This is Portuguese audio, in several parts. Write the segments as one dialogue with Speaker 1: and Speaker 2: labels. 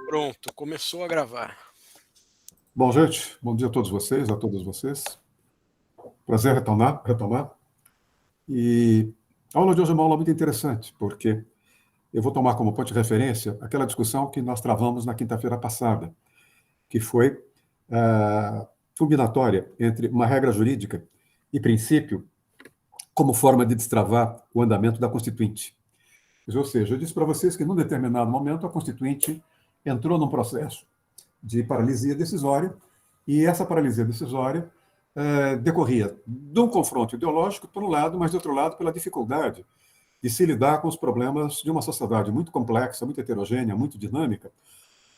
Speaker 1: Pronto, começou a gravar.
Speaker 2: Bom, gente, bom dia a todos vocês, a todas vocês. Prazer retomar. E a aula de hoje é uma aula muito interessante, porque eu vou tomar como ponto de referência aquela discussão que nós travamos na quinta-feira passada, que foi a combinatória entre uma regra jurídica e princípio como forma de destravar o andamento da Constituinte. Ou seja, eu disse para vocês que, num determinado momento, a Constituinte entrou num processo de paralisia decisória, e essa paralisia decisória decorria de um confronto ideológico, por um lado, mas, de outro lado, pela dificuldade de se lidar com os problemas de uma sociedade muito complexa, muito heterogênea, muito dinâmica,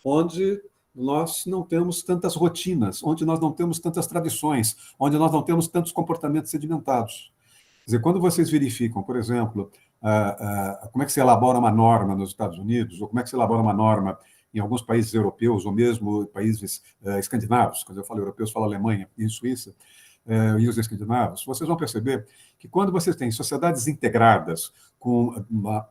Speaker 2: onde nós não temos tantas rotinas, onde nós não temos tantas tradições, onde nós não temos tantos comportamentos sedimentados. Quer dizer, quando vocês verificam, por exemplo, como é que se elabora uma norma nos Estados Unidos, ou como é que se elabora uma norma em alguns países europeus, ou mesmo países escandinavos, quando eu falo europeus, falo Alemanha e Suíça, e os escandinavos, vocês vão perceber que quando vocês têm sociedades integradas, com uma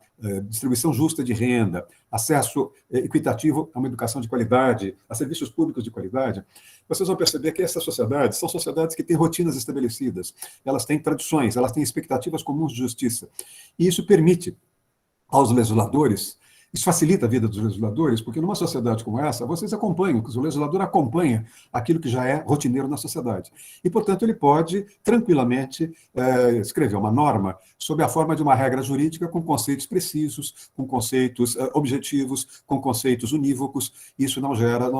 Speaker 2: distribuição justa de renda, acesso equitativo a uma educação de qualidade, a serviços públicos de qualidade, vocês vão perceber que essas sociedades são sociedades que têm rotinas estabelecidas, elas têm tradições, elas têm expectativas comuns de justiça. E isso permite aos legisladores, isso facilita a vida dos legisladores, porque numa sociedade como essa, vocês acompanham, o legislador acompanha aquilo que já é rotineiro na sociedade. E, portanto, ele pode tranquilamente escrever uma norma sob a forma de uma regra jurídica com conceitos precisos, com conceitos objetivos, com conceitos unívocos. Isso não gera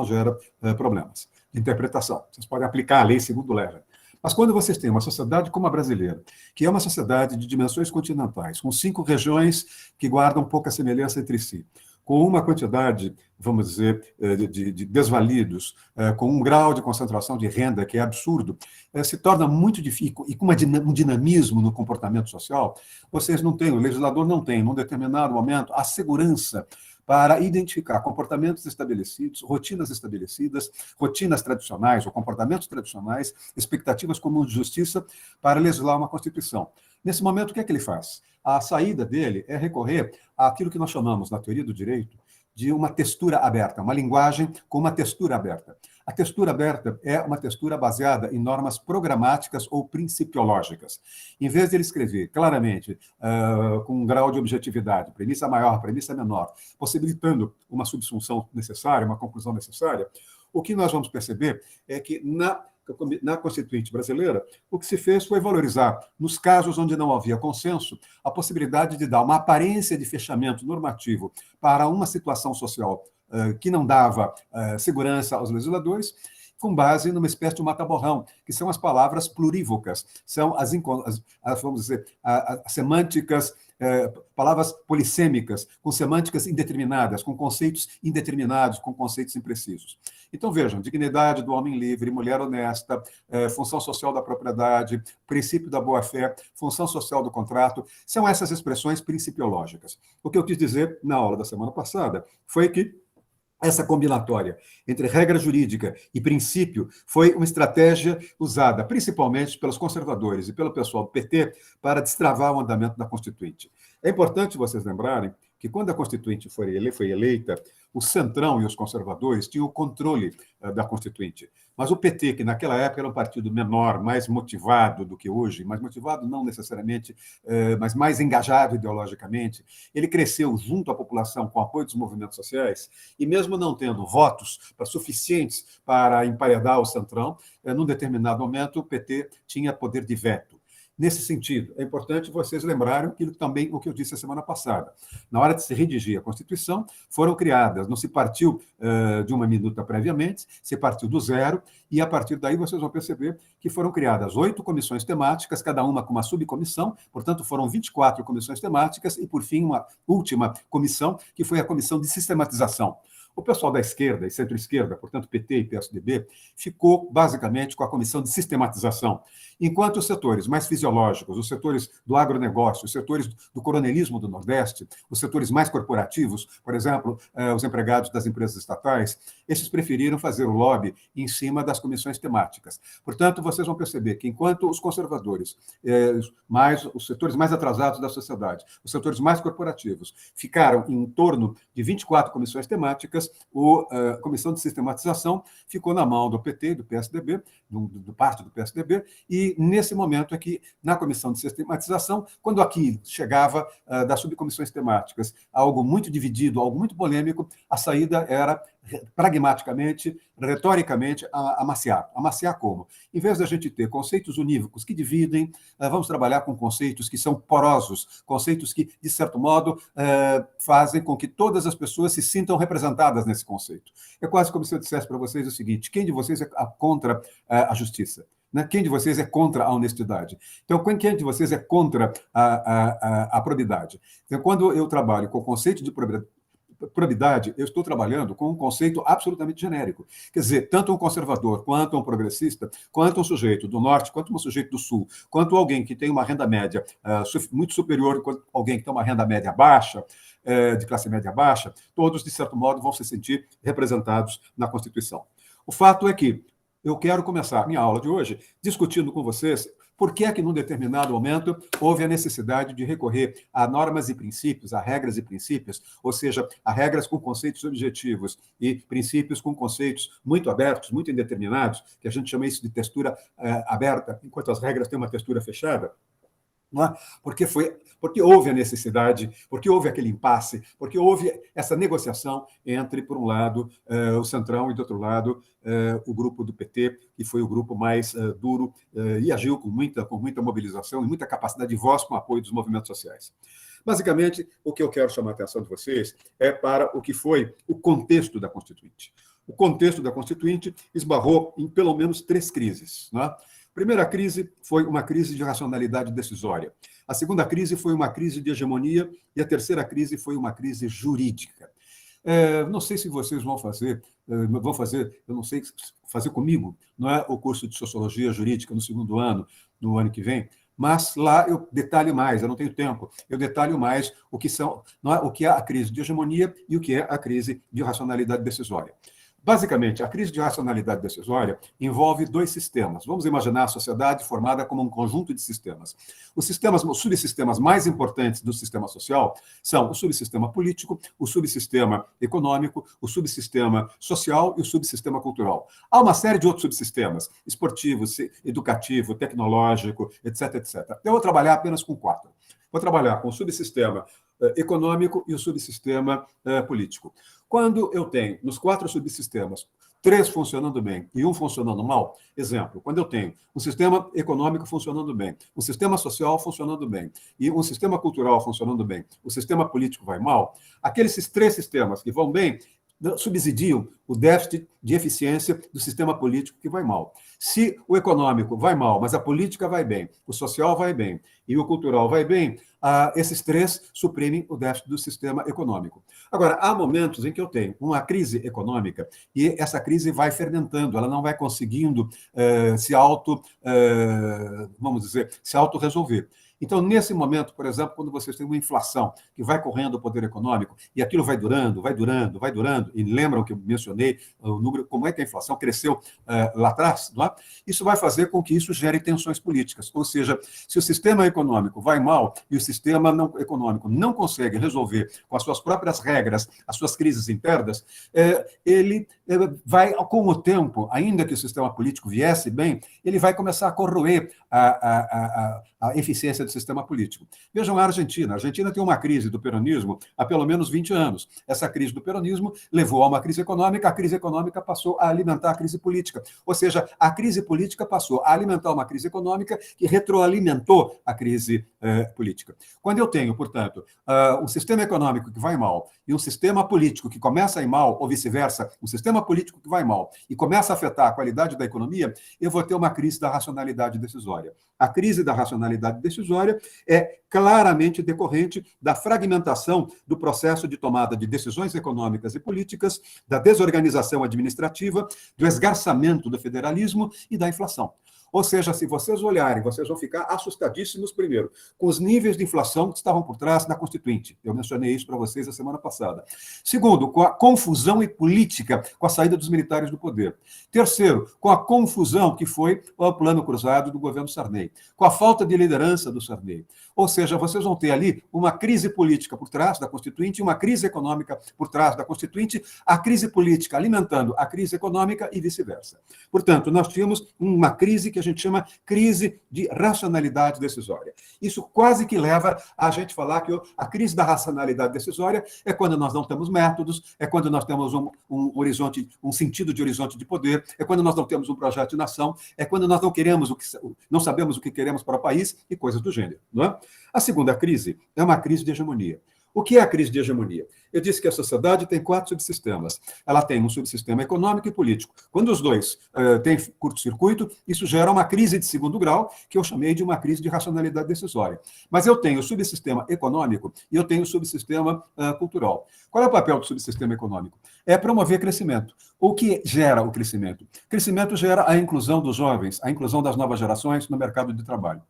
Speaker 2: problemas de interpretação. Vocês podem aplicar a lei segundo leva. Mas quando vocês têm uma sociedade como a brasileira, que é uma sociedade de dimensões continentais, com 5 regiões que guardam pouca semelhança entre si, com uma quantidade, vamos dizer, de desvalidos, com um grau de concentração de renda que é absurdo, se torna muito difícil, e com um dinamismo no comportamento social, vocês não têm, o legislador não tem, num determinado momento, a segurança para identificar comportamentos estabelecidos, rotinas estabelecidas, rotinas tradicionais ou comportamentos tradicionais, expectativas comuns de justiça para legislar uma Constituição. Nesse momento, o que é que ele faz? A saída dele é recorrer àquilo que nós chamamos, na teoria do direito, de uma textura aberta, uma linguagem com uma textura aberta. A textura aberta é uma textura baseada em normas programáticas ou principiológicas. Em vez de ele escrever claramente, com um grau de objetividade, premissa maior, premissa menor, possibilitando uma subsunção necessária, uma conclusão necessária, o que nós vamos perceber é que na Constituinte brasileira, o que se fez foi valorizar, nos casos onde não havia consenso, a possibilidade de dar uma aparência de fechamento normativo para uma situação social que não dava segurança aos legisladores, com base numa espécie de mata-borrão, que são as palavras plurívocas, são vamos dizer, as semânticas, palavras polissêmicas, com semânticas indeterminadas, com conceitos indeterminados, com conceitos imprecisos. Então, vejam, dignidade do homem livre, mulher honesta, função social da propriedade, princípio da boa-fé, função social do contrato, são essas expressões principiológicas. O que eu quis dizer na aula da semana passada foi que essa combinatória entre regra jurídica e princípio foi uma estratégia usada principalmente pelos conservadores e pelo pessoal do PT para destravar o andamento da Constituinte. É importante vocês lembrarem que quando a Constituinte foi eleita, o Centrão e os conservadores tinham o controle da Constituinte. Mas o PT, que naquela época era um partido menor, mais motivado do que hoje, mais motivado não necessariamente, mas mais engajado ideologicamente, ele cresceu junto à população com o apoio dos movimentos sociais e mesmo não tendo votos suficientes para emparedar o Centrão, num determinado momento o PT tinha poder de veto. Nesse sentido, é importante vocês lembrarem o que eu disse a semana passada. Na hora de se redigir a Constituição, foram criadas, não se partiu de uma minuta previamente, se partiu do zero, e a partir daí vocês vão perceber que foram criadas 8 comissões temáticas, cada uma com uma subcomissão, portanto foram 24 comissões temáticas, e por fim uma última comissão, que foi a comissão de sistematização. O pessoal da esquerda e centro-esquerda, portanto PT e PSDB, ficou basicamente com a comissão de sistematização, enquanto os setores mais fisiológicos, os setores do agronegócio, os setores do coronelismo do Nordeste, os setores mais corporativos, por exemplo, os empregados das empresas estatais, esses preferiram fazer o lobby em cima das comissões temáticas. Portanto, vocês vão perceber que enquanto os conservadores, os setores mais atrasados da sociedade, os setores mais corporativos, ficaram em torno de 24 comissões temáticas, Estatísticas, a Comissão de Sistematização ficou na mão do PT e do PSDB, do parte do PSDB, e nesse momento aqui, na Comissão de Sistematização, quando aqui chegava das subcomissões temáticas algo muito dividido, algo muito polêmico, a saída era pragmaticamente, retoricamente, amaciar. Amaciar como? Em vez da gente ter conceitos unívocos que dividem, vamos trabalhar com conceitos que são porosos, conceitos que, de certo modo, fazem com que todas as pessoas se sintam representadas nesse conceito. É quase como se eu dissesse para vocês o seguinte: quem de vocês é contra a justiça? Né? Quem de vocês é contra a honestidade? Então, quem de vocês é contra a probidade? Então, quando eu trabalho com o conceito de probidade, eu estou trabalhando com um conceito absolutamente genérico. Quer dizer, tanto um conservador, quanto um progressista, quanto um sujeito do norte, quanto um sujeito do sul, quanto alguém que tem uma renda média muito superior, quanto alguém que tem uma renda média baixa, de classe média baixa, todos, de certo modo, vão se sentir representados na Constituição. O fato é que eu quero começar minha aula de hoje discutindo com vocês por que é que, num determinado momento, houve a necessidade de recorrer a normas e princípios, a regras e princípios, ou seja, a regras com conceitos objetivos e princípios com conceitos muito abertos, muito indeterminados, que a gente chama isso de textura aberta, enquanto as regras têm uma textura fechada. Não é? Porque houve a necessidade, porque houve aquele impasse, porque houve essa negociação entre, por um lado, o Centrão e, do outro lado, o grupo do PT, que foi o grupo mais duro e agiu com muita mobilização e muita capacidade de voz com apoio dos movimentos sociais. Basicamente, o que eu quero chamar a atenção de vocês é para o que foi o contexto da Constituinte. O contexto da Constituinte esbarrou em pelo menos 3 crises, não é? A primeira crise foi uma crise de racionalidade decisória. A segunda crise foi uma crise de hegemonia e a terceira crise foi uma crise jurídica. Não sei se vocês vão fazer, eu não sei, fazer comigo, não é, o curso de Sociologia Jurídica no segundo ano, no ano que vem, mas lá eu detalho mais, eu não tenho tempo, eu detalho mais o que são, não é, o que é a crise de hegemonia e o que é a crise de racionalidade decisória. Basicamente, a crise de racionalidade decisória envolve 2 sistemas. Vamos imaginar a sociedade formada como um conjunto de sistemas. Os subsistemas mais importantes do sistema social são o subsistema político, o subsistema econômico, o subsistema social e o subsistema cultural. Há uma série de outros subsistemas, esportivo, educativo, tecnológico, etc, etc. Eu vou trabalhar apenas com 4. Vou trabalhar com o subsistema econômico e o subsistema político. Quando eu tenho, nos 4 subsistemas, 3 funcionando bem e 1 funcionando mal, exemplo, quando eu tenho um sistema econômico funcionando bem, um sistema social funcionando bem e um sistema cultural funcionando bem, o sistema político vai mal, aqueles 3 sistemas que vão bem subsidiam o déficit de eficiência do sistema político que vai mal. Se o econômico vai mal, mas a política vai bem, o social vai bem e o cultural vai bem, esses 3 suprimem o déficit do sistema econômico. Agora, há momentos em que eu tenho uma crise econômica e essa crise vai fermentando, ela não vai conseguindo se auto-resolver. Então, nesse momento, por exemplo, quando vocês têm uma inflação que vai correndo o poder econômico e aquilo vai durando, e lembram que eu mencionei o número, como é que a inflação cresceu lá atrás, não é? Isso vai fazer com que isso gere tensões políticas. Ou seja, se o sistema econômico vai mal e o sistema econômico não consegue resolver com as suas próprias regras as suas crises internas, ele vai, com o tempo, ainda que o sistema político viesse bem, ele vai começar a corroer a eficiência do sistema político. Vejam a Argentina. A Argentina tem uma crise do peronismo há pelo menos 20 anos. Essa crise do peronismo levou a uma crise econômica, a crise econômica passou a alimentar a crise política. Ou seja, a crise política passou a alimentar uma crise econômica que retroalimentou a crise política. Quando eu tenho, portanto, um sistema econômico que vai mal e um sistema político que começa a ir mal, ou vice-versa, um sistema político que vai mal e começa a afetar a qualidade da economia, eu vou ter uma crise da racionalidade decisória. A crise da racionalidade decisória é claramente decorrente da fragmentação do processo de tomada de decisões econômicas e políticas, da desorganização administrativa, do esgarçamento do federalismo e da inflação. Ou seja, se vocês olharem, vocês vão ficar assustadíssimos, primeiro, com os níveis de inflação que estavam por trás da Constituinte. Eu mencionei isso para vocês a semana passada. Segundo, com a confusão política com a saída dos militares do poder. Terceiro, com a confusão que foi o plano cruzado do governo Sarney. Com a falta de liderança do Sarney. Ou seja, vocês vão ter ali uma crise política por trás da Constituinte e uma crise econômica por trás da Constituinte, a crise política alimentando a crise econômica e vice-versa. Portanto, nós tínhamos uma crise que a gente chama crise de racionalidade decisória. Isso quase que leva a gente falar que a crise da racionalidade decisória é quando nós não temos métodos, é quando nós temos um horizonte, um sentido de horizonte de poder, é quando nós não temos um projeto de nação, é quando nós não sabemos o que queremos para o país e coisas do gênero. Não é? A segunda crise é uma crise de hegemonia. O que é a crise de hegemonia? Eu disse que a sociedade tem 4 subsistemas. Ela tem um subsistema econômico e político. Quando os dois têm curto-circuito, isso gera uma crise de segundo grau, que eu chamei de uma crise de racionalidade decisória. Mas eu tenho o subsistema econômico e eu tenho o subsistema cultural. Qual é o papel do subsistema econômico? É promover crescimento. O que gera o crescimento? Crescimento gera a inclusão dos jovens, a inclusão das novas gerações no mercado de trabalho.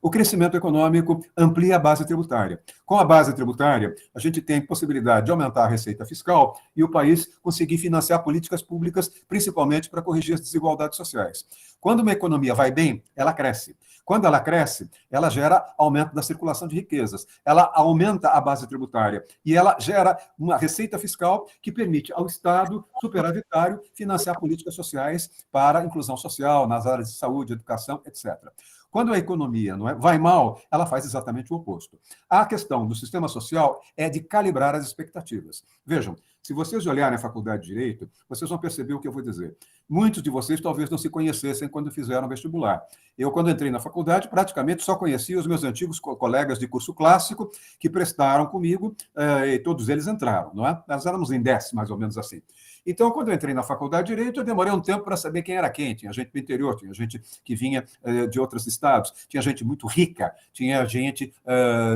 Speaker 2: O crescimento econômico amplia a base tributária. Com a base tributária, a gente tem possibilidade de aumentar a receita fiscal e o país conseguir financiar políticas públicas, principalmente para corrigir as desigualdades sociais. Quando uma economia vai bem, ela cresce. Quando ela cresce, ela gera aumento da circulação de riquezas, ela aumenta a base tributária e ela gera uma receita fiscal que permite ao Estado superavitário financiar políticas sociais para a inclusão social, nas áreas de saúde, educação, etc. Quando a economia vai mal, ela faz exatamente o oposto. A questão do sistema social é de calibrar as expectativas. Vejam, se vocês olharem a Faculdade de Direito, vocês vão perceber o que eu vou dizer. Muitos de vocês talvez não se conhecessem quando fizeram vestibular. Eu, quando entrei na faculdade, praticamente só conhecia os meus antigos colegas de curso clássico que prestaram comigo, e todos eles entraram, não é? Nós éramos em 10, mais ou menos assim. Então, quando eu entrei na Faculdade de Direito, eu demorei um tempo para saber quem era quem. Tinha gente do interior, tinha gente que vinha de outros estados, tinha gente muito rica, tinha gente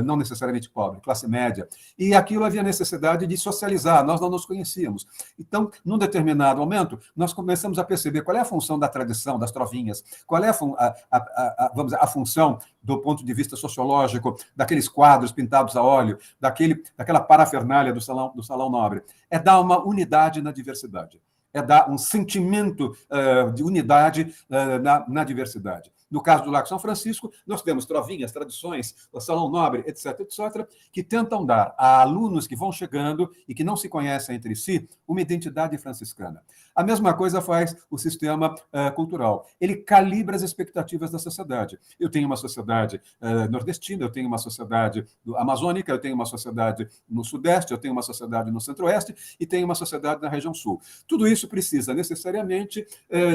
Speaker 2: não necessariamente pobre, classe média. E aquilo havia necessidade de socializar, nós não nos conhecíamos. Então, num determinado momento, nós começamos a perceber qual é a função da tradição, das trovinhas, qual é vamos dizer, a função do ponto de vista sociológico, daqueles quadros pintados a óleo, daquela parafernália do salão nobre. É dar uma unidade na diversidade. É dar um sentimento de unidade na diversidade. No caso do Lago São Francisco, nós temos trovinhas, tradições, o Salão Nobre, etc., etc., que tentam dar a alunos que vão chegando e que não se conhecem entre si uma identidade franciscana. A mesma coisa faz o sistema cultural. Ele calibra as expectativas da sociedade. Eu tenho uma sociedade nordestina, eu tenho uma sociedade amazônica, eu tenho uma sociedade no Sudeste, eu tenho uma sociedade no Centro-Oeste e tenho uma sociedade na região Sul. Tudo isso precisa necessariamente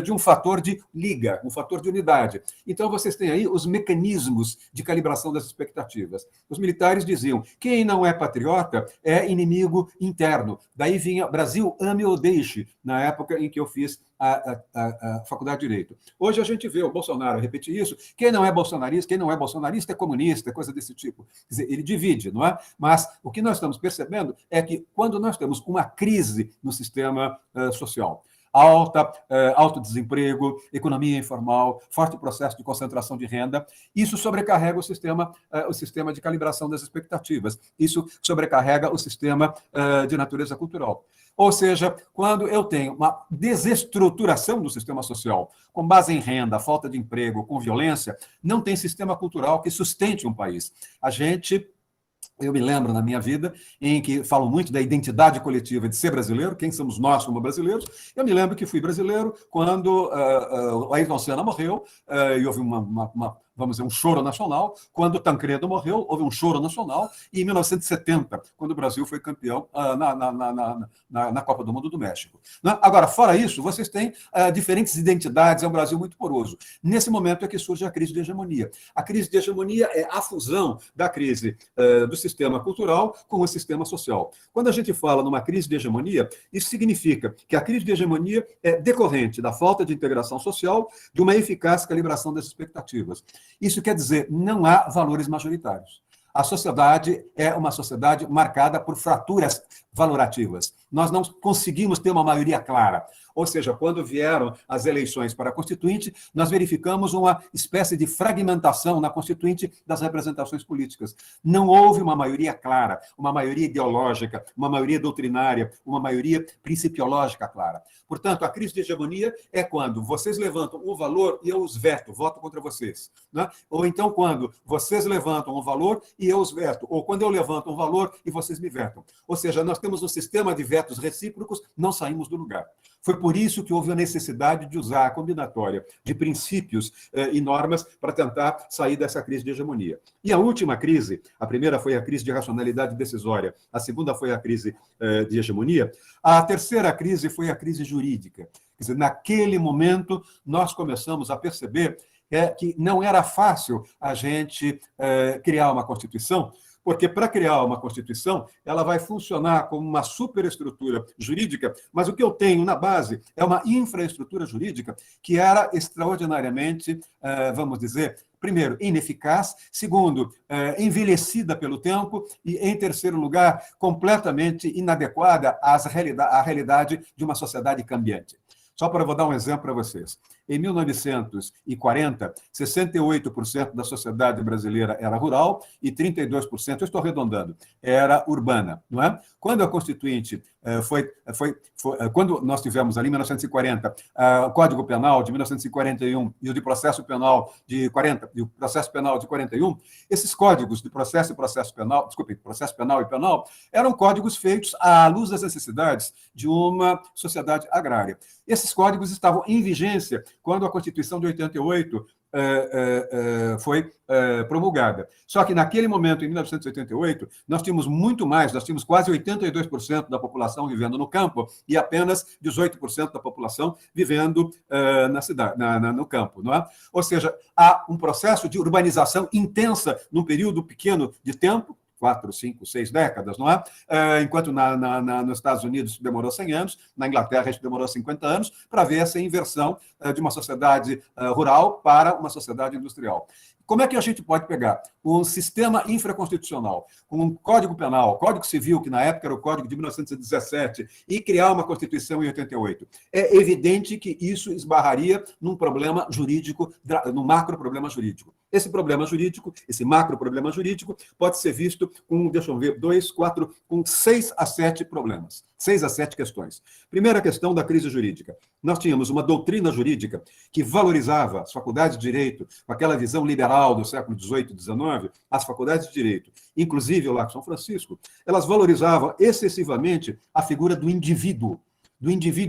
Speaker 2: de um fator de liga, um fator de unidade. Então, vocês têm aí os mecanismos de calibração das expectativas. Os militares diziam, quem não é patriota é inimigo interno. Daí vinha Brasil ame ou deixe, na época em que eu fiz a Faculdade de Direito. Hoje a gente vê o Bolsonaro repetir isso, quem não é bolsonarista é comunista, é coisa desse tipo. Quer dizer, ele divide, não é? Mas o que nós estamos percebendo é que quando nós temos uma crise no sistema social, alto desemprego, economia informal, forte processo de concentração de renda. Isso sobrecarrega o sistema de calibração das expectativas. Isso sobrecarrega o sistema de natureza cultural. Ou seja, quando eu tenho uma desestruturação do sistema social, com base em renda, falta de emprego, com violência, não tem sistema cultural que sustente um país. Eu me lembro na minha vida em que falam muito da identidade coletiva de ser brasileiro, quem somos nós como brasileiros. Eu me lembro que fui brasileiro quando o Ayrton Senna morreu e houve vamos dizer, um choro nacional. Quando Tancredo morreu, houve um choro nacional. E em 1970, quando o Brasil foi campeão na Copa do Mundo do México. Agora, fora isso, vocês têm diferentes identidades, é um Brasil muito poroso. Nesse momento é que surge a crise de hegemonia. A crise de hegemonia é a fusão da crise do sistema cultural com o sistema social. Quando a gente fala numa crise de hegemonia, isso significa que a crise de hegemonia é decorrente da falta de integração social, de uma eficaz calibração das expectativas. Isso quer dizer, não há valores majoritários. A sociedade é uma sociedade marcada por fraturas valorativas. Nós não conseguimos ter uma maioria clara. Ou seja, quando vieram as eleições para a Constituinte, nós verificamos uma espécie de fragmentação na Constituinte das representações políticas. Não houve uma maioria clara, uma maioria ideológica, uma maioria doutrinária, uma maioria principiológica clara. Portanto, a crise de hegemonia é quando vocês levantam um valor e eu os veto, voto contra vocês. Né? Ou então quando vocês levantam um valor e eu os veto, ou quando eu levanto um valor e vocês me vetam. Ou seja, nós temos um sistema de vetos recíprocos, não saímos do lugar. Foi por isso que houve a necessidade de usar a combinatória de princípios e normas para tentar sair dessa crise de hegemonia. E a última crise, a primeira foi a crise de racionalidade decisória, a segunda foi a crise de hegemonia, a terceira crise foi a crise jurídica. Quer dizer, naquele momento, nós começamos a perceber que não era fácil a gente criar uma Constituição, porque para criar uma Constituição, ela vai funcionar como uma superestrutura jurídica, mas o que eu tenho na base é uma infraestrutura jurídica que era extraordinariamente, vamos dizer, primeiro, ineficaz, segundo, envelhecida pelo tempo e, em terceiro lugar, completamente inadequada à realidade de uma sociedade cambiante. Só para vou dar um exemplo para vocês. Em 1940, 68% da sociedade brasileira era rural e 32%, eu estou arredondando, era urbana, não é? Quando a Constituinte quando nós tivemos ali em 1940 o Código Penal de 1941 e o de processo penal de 40, e o processo penal de 41, esses códigos de processo penal e penal eram códigos feitos à luz das necessidades de uma sociedade agrária. Esses códigos estavam em vigência quando a Constituição de 88 foi promulgada. Só que naquele momento, em 1988, nós tínhamos muito mais, nós tínhamos quase 82% da população vivendo no campo e apenas 18% da população vivendo na cidade, no campo. Não é? Ou seja, há um processo de urbanização intensa num período pequeno de tempo, 4, 5, 6 décadas, não é? Enquanto nos Estados Unidos demorou 100 anos, na Inglaterra isso demorou 50 anos, para ver essa inversão de uma sociedade rural para uma sociedade industrial. Como é que a gente pode pegar um sistema infraconstitucional, um Código Penal, Código Civil, que na época era o Código de 1917, e criar uma Constituição em 88? É evidente que isso esbarraria num problema jurídico, num macro problema jurídico. Esse problema jurídico, esse macro problema jurídico, pode ser visto com, deixa eu ver, 2, 4, com 6 a 7 problemas. 6 a 7 questões. Primeira questão da crise jurídica. Nós tínhamos uma doutrina jurídica que valorizava as faculdades de direito, com aquela visão liberal do século XVIII e XIX, as faculdades de direito, inclusive lá em São Francisco, elas valorizavam excessivamente a figura do indivíduo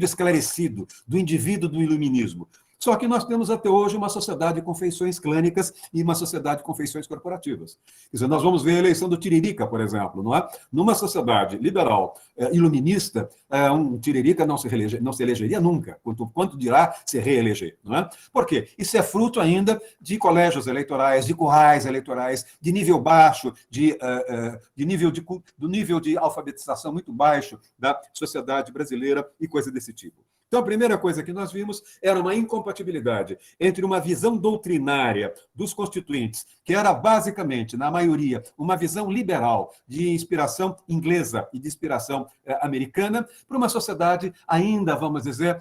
Speaker 2: esclarecido, do indivíduo do iluminismo. Só que nós temos até hoje uma sociedade com feições clânicas e uma sociedade com feições corporativas. Quer dizer, nós vamos ver a eleição do Tiririca, por exemplo, não é? Numa sociedade liberal iluminista, um Tiririca não se elegeria nunca, quanto dirá se reeleger, não é? Por quê? Isso é fruto ainda de colégios eleitorais, de currais eleitorais, de nível baixo, do nível de alfabetização muito baixo da sociedade brasileira e coisa desse tipo. Então, a primeira coisa que nós vimos era uma incompatibilidade entre uma visão doutrinária dos constituintes, que era basicamente, na maioria, uma visão liberal de inspiração inglesa e de inspiração americana, para uma sociedade ainda, vamos dizer,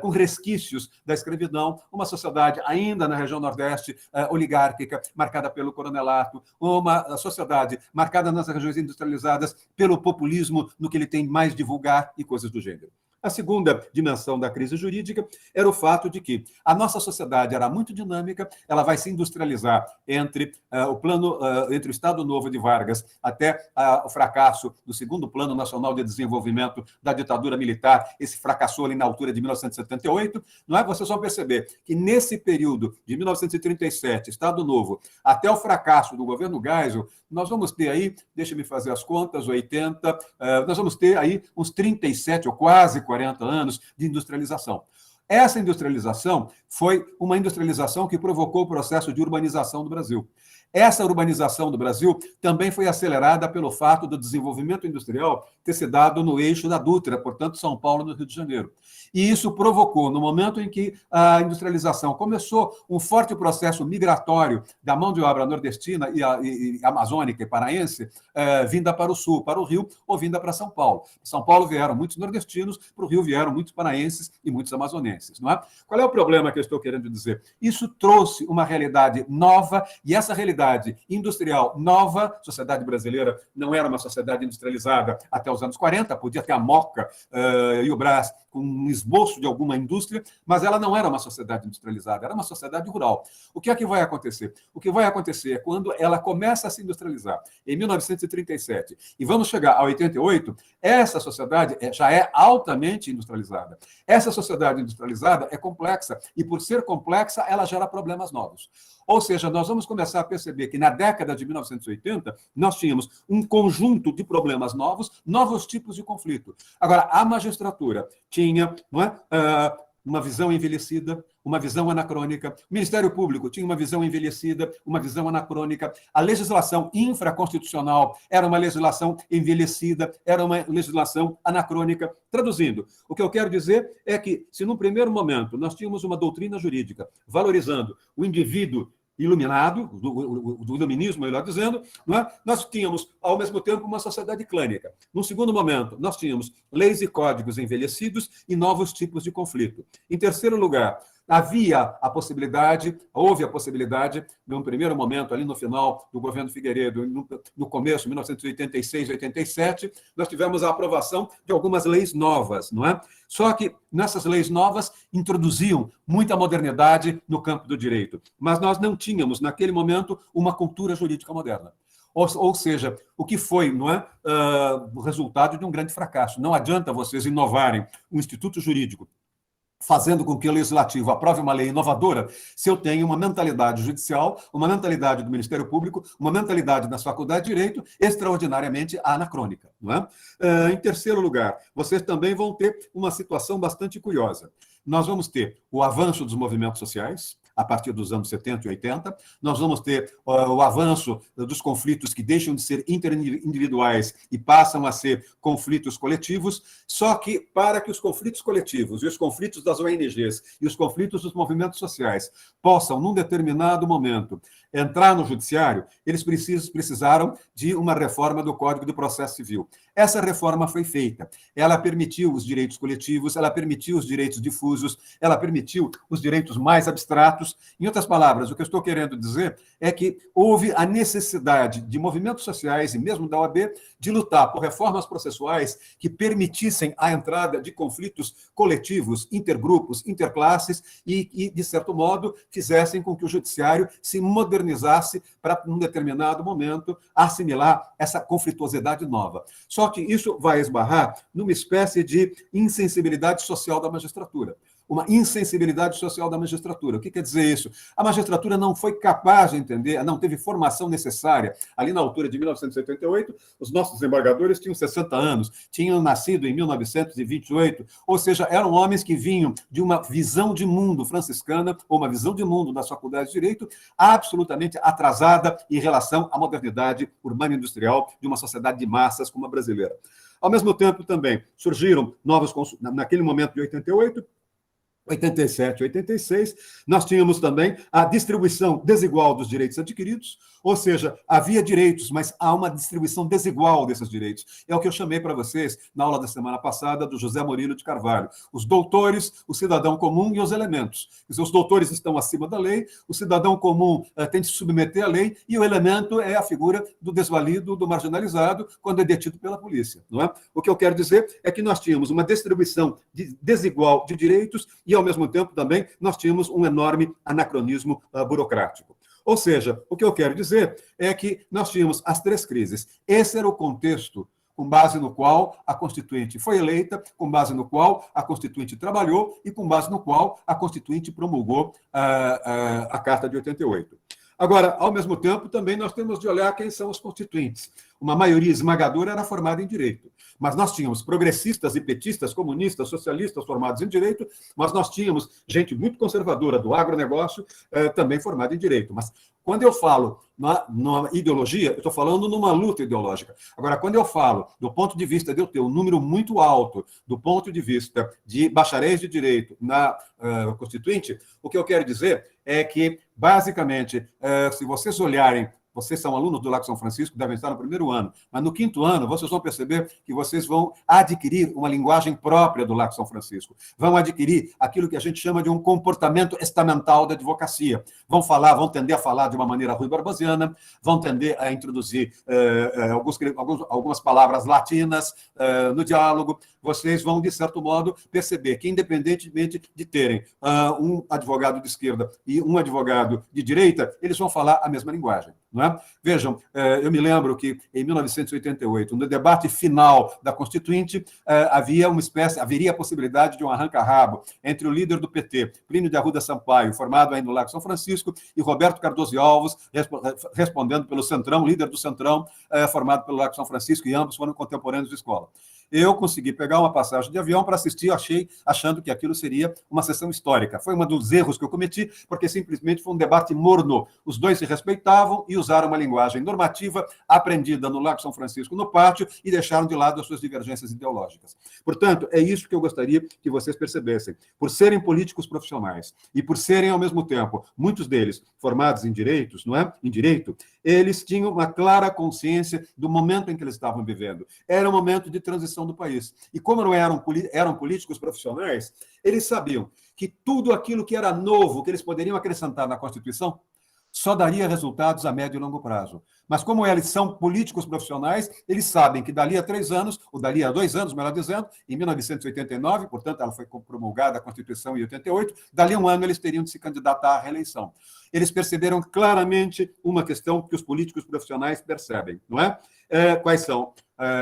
Speaker 2: com resquícios da escravidão, uma sociedade ainda na região Nordeste, oligárquica, marcada pelo coronelato, uma sociedade marcada nas regiões industrializadas pelo populismo, no que ele tem mais de vulgar e coisas do gênero. A segunda dimensão da crise jurídica era o fato de que a nossa sociedade era muito dinâmica, ela vai se industrializar entre o Estado Novo de Vargas até o fracasso do segundo Plano Nacional de Desenvolvimento da ditadura militar, esse fracassou ali na altura de 1978, não é? Vocês vão perceber que nesse período de 1937, Estado Novo, até o fracasso do governo Geisel, nós vamos ter aí, deixa-me fazer as contas, 80, nós vamos ter aí uns 37 ou quase 40 anos de industrialização. Essa industrialização foi uma industrialização que provocou o processo de urbanização do Brasil. Essa urbanização do Brasil também foi acelerada pelo fato do desenvolvimento industrial ter se dado no eixo da Dutra, portanto, São Paulo e Rio de Janeiro. E isso provocou, no momento em que a industrialização começou, um forte processo migratório da mão de obra nordestina e amazônica e paraense, vinda para o sul, para o Rio, ou vinda para São Paulo. São Paulo vieram muitos nordestinos, para o Rio vieram muitos paraenses e muitos amazonenses. Não é? Qual é o problema que eu estou querendo dizer? Isso trouxe uma realidade nova, e essa realidade industrial nova, a sociedade brasileira não era uma sociedade industrializada até os anos 40, podia ter a Moca e o Brás com um esboço de alguma indústria, mas ela não era uma sociedade industrializada, era uma sociedade rural. O que é que vai acontecer? O que vai acontecer é quando ela começa a se industrializar, em 1937, e vamos chegar a 88, essa sociedade já é altamente industrializada. Essa sociedade industrializada é complexa, e por ser complexa, ela gera problemas novos. Ou seja, nós vamos começar a perceber que na década de 1980, nós tínhamos um conjunto de problemas novos, novos tipos de conflito. Agora, a magistratura tinha, não é, uma visão envelhecida, uma visão anacrônica. O Ministério Público tinha uma visão envelhecida, uma visão anacrônica. A legislação infraconstitucional era uma legislação envelhecida, era uma legislação anacrônica. Traduzindo, o que eu quero dizer é que, se num primeiro momento nós tínhamos uma doutrina jurídica valorizando o indivíduo iluminado, do iluminismo, melhor dizendo, não é? Nós tínhamos, ao mesmo tempo, uma sociedade clânica. Num segundo momento, nós tínhamos leis e códigos envelhecidos e novos tipos de conflito. Em terceiro lugar, houve a possibilidade, num primeiro momento, ali no final do governo Figueiredo, no começo, 1986, 87, nós tivemos a aprovação de algumas leis novas, não é? Só que nessas leis novas introduziam muita modernidade no campo do direito, mas nós não tínhamos, naquele momento, uma cultura jurídica moderna. Ou seja, o que foi, não é, o resultado de um grande fracasso. Não adianta vocês inovarem um instituto jurídico fazendo com que o legislativo aprove uma lei inovadora, se eu tenho uma mentalidade judicial, uma mentalidade do Ministério Público, uma mentalidade das faculdades de direito extraordinariamente anacrônica. Não é? Em terceiro lugar, vocês também vão ter uma situação bastante curiosa. Nós vamos ter o avanço dos movimentos sociais, a partir dos anos 70 e 80, nós vamos ter o avanço dos conflitos que deixam de ser interindividuais e passam a ser conflitos coletivos, só que para que os conflitos coletivos e os conflitos das ONGs e os conflitos dos movimentos sociais possam, num determinado momento, entrar no judiciário, eles precisaram de uma reforma do Código de Processo Civil. Essa reforma foi feita. Ela permitiu os direitos coletivos, ela permitiu os direitos difusos, ela permitiu os direitos mais abstratos. Em outras palavras, o que eu estou querendo dizer é que houve a necessidade de movimentos sociais e mesmo da OAB de lutar por reformas processuais que permitissem a entrada de conflitos coletivos, intergrupos, interclasses e, de certo modo, fizessem com que o judiciário se modernizasse para, num determinado momento, assimilar essa conflituosidade nova. Só que isso vai esbarrar numa espécie de insensibilidade social da magistratura. Uma insensibilidade social da magistratura. O que quer dizer isso? A magistratura não foi capaz de entender, não teve formação necessária. Ali na altura de 1988, os nossos desembargadores tinham 60 anos, tinham nascido em 1928, ou seja, eram homens que vinham de uma visão de mundo franciscana, ou uma visão de mundo das faculdades de direito, absolutamente atrasada em relação à modernidade urbana e industrial de uma sociedade de massas como a brasileira. Ao mesmo tempo, também surgiram novos, naquele momento de 88, 87, 86, nós tínhamos também a distribuição desigual dos direitos adquiridos, ou seja, havia direitos, mas há uma distribuição desigual desses direitos. É o que eu chamei para vocês na aula da semana passada do José Murilo de Carvalho. Os doutores, o cidadão comum e os elementos. Os doutores estão acima da lei, o cidadão comum tem de se submeter à lei e o elemento é a figura do desvalido, do marginalizado, quando é detido pela polícia. Não é? O que eu quero dizer é que nós tínhamos uma distribuição desigual de direitos e, ao mesmo tempo, também nós tínhamos um enorme anacronismo burocrático. Ou seja, o que eu quero dizer é que nós tínhamos as três crises. Esse era o contexto com base no qual a Constituinte foi eleita, com base no qual a Constituinte trabalhou e com base no qual a Constituinte promulgou a Carta de 88. Agora, ao mesmo tempo, também nós temos de olhar quem são os constituintes. Uma maioria esmagadora era formada em direito, mas nós tínhamos progressistas e petistas, comunistas, socialistas formados em direito, mas nós tínhamos gente muito conservadora do agronegócio também formada em direito. Mas Quando eu falo numa ideologia, eu estou falando numa luta ideológica. Agora, quando eu falo do ponto de vista de eu ter um número muito alto, do ponto de vista de bacharéis de direito na Constituinte, o que eu quero dizer é que, basicamente, se vocês olharem, vocês são alunos do Lago São Francisco, devem estar no primeiro ano, mas no quinto ano vocês vão perceber que vocês vão adquirir uma linguagem própria do Lago São Francisco, vão adquirir aquilo que a gente chama de um comportamento estamental da advocacia, vão tender a falar de uma maneira rui-barbasiana, vão tender a introduzir algumas palavras latinas no diálogo, vocês vão, de certo modo, perceber que, independentemente de terem um advogado de esquerda e um advogado de direita, eles vão falar a mesma linguagem. Não é? Vejam, eu me lembro que, em 1988, no debate final da Constituinte, haveria a possibilidade de um arranca-rabo entre o líder do PT, Plínio de Arruda Sampaio, formado aí no Lago São Francisco, e Roberto Cardoso e Alves, respondendo pelo Centrão, líder do Centrão, formado pelo Lago São Francisco, e ambos foram contemporâneos de escola. Eu consegui pegar uma passagem de avião para assistir, achando que aquilo seria uma sessão histórica. Foi um dos erros que eu cometi, porque simplesmente foi um debate morno. Os dois se respeitavam e usaram uma linguagem normativa aprendida no Lago São Francisco, no pátio, e deixaram de lado as suas divergências ideológicas. Portanto, é isso que eu gostaria que vocês percebessem. Por serem políticos profissionais e por serem, ao mesmo tempo, muitos deles formados em direitos, não é? Em direito, eles tinham uma clara consciência do momento em que eles estavam vivendo. Era um momento de transição do país. E como não eram políticos profissionais, eles sabiam que tudo aquilo que era novo, que eles poderiam acrescentar na Constituição, só daria resultados a médio e longo prazo. Mas como eles são políticos profissionais, eles sabem que dali a 3 anos, ou dali a 2 anos, melhor dizendo, em 1989, portanto, ela foi promulgada a Constituição em 88, dali a 1 ano eles teriam de se candidatar à reeleição. Eles perceberam claramente uma questão que os políticos profissionais percebem, não é? Quais são?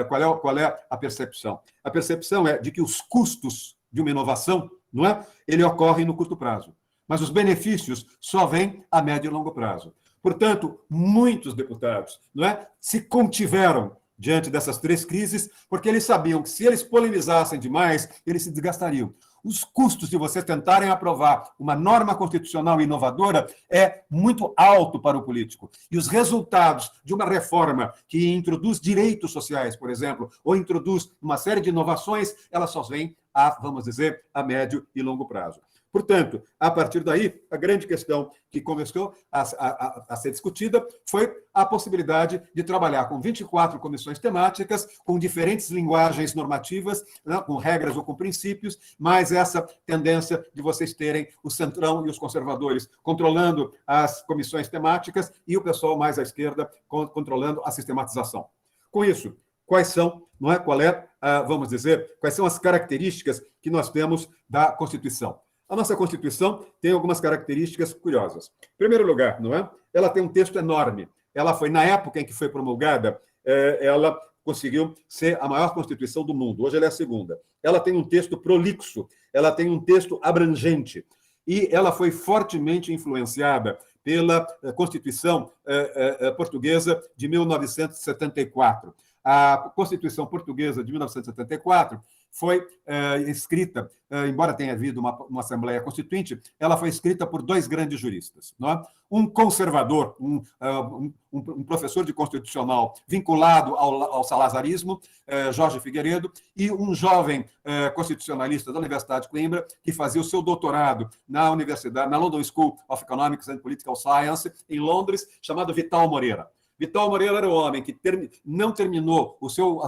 Speaker 2: Qual é a percepção? A percepção é de que os custos de uma inovação, não é? Ele ocorre no curto prazo. Mas os benefícios só vêm a médio e longo prazo. Portanto, muitos deputados, não é, se contiveram diante dessas 3 crises, porque eles sabiam que se eles polemizassem demais, eles se desgastariam. Os custos de vocês tentarem aprovar uma norma constitucional inovadora é muito alto para o político. E os resultados de uma reforma que introduz direitos sociais, por exemplo, ou introduz uma série de inovações, elas só vêm vamos dizer, a médio e longo prazo. Portanto, a partir daí, a grande questão que começou a ser discutida foi a possibilidade de trabalhar com 24 comissões temáticas, com diferentes linguagens normativas, né, com regras ou com princípios, mas essa tendência de vocês terem o Centrão e os conservadores controlando as comissões temáticas e o pessoal mais à esquerda controlando a sistematização. Com isso, quais são, não é? Vamos dizer, quais são as características que nós temos da Constituição? A nossa Constituição tem algumas características curiosas. Em primeiro lugar, não é? Ela tem um texto enorme. Ela foi, na época em que foi promulgada, ela conseguiu ser a maior Constituição do mundo. Hoje ela é a segunda. Ela tem um texto prolixo, ela tem um texto abrangente. E ela foi fortemente influenciada pela Constituição Portuguesa de 1974. A Constituição Portuguesa de 1974 foi escrita, embora tenha havido uma Assembleia Constituinte, ela foi escrita por 2 grandes juristas. Não é? Um conservador, um professor de constitucional vinculado ao salazarismo, Jorge Figueiredo, e um jovem constitucionalista da Universidade de Coimbra, que fazia o seu doutorado na London School of Economics and Political Science, em Londres, chamado Vital Moreira. Vital Moreira era o homem que não terminou o seu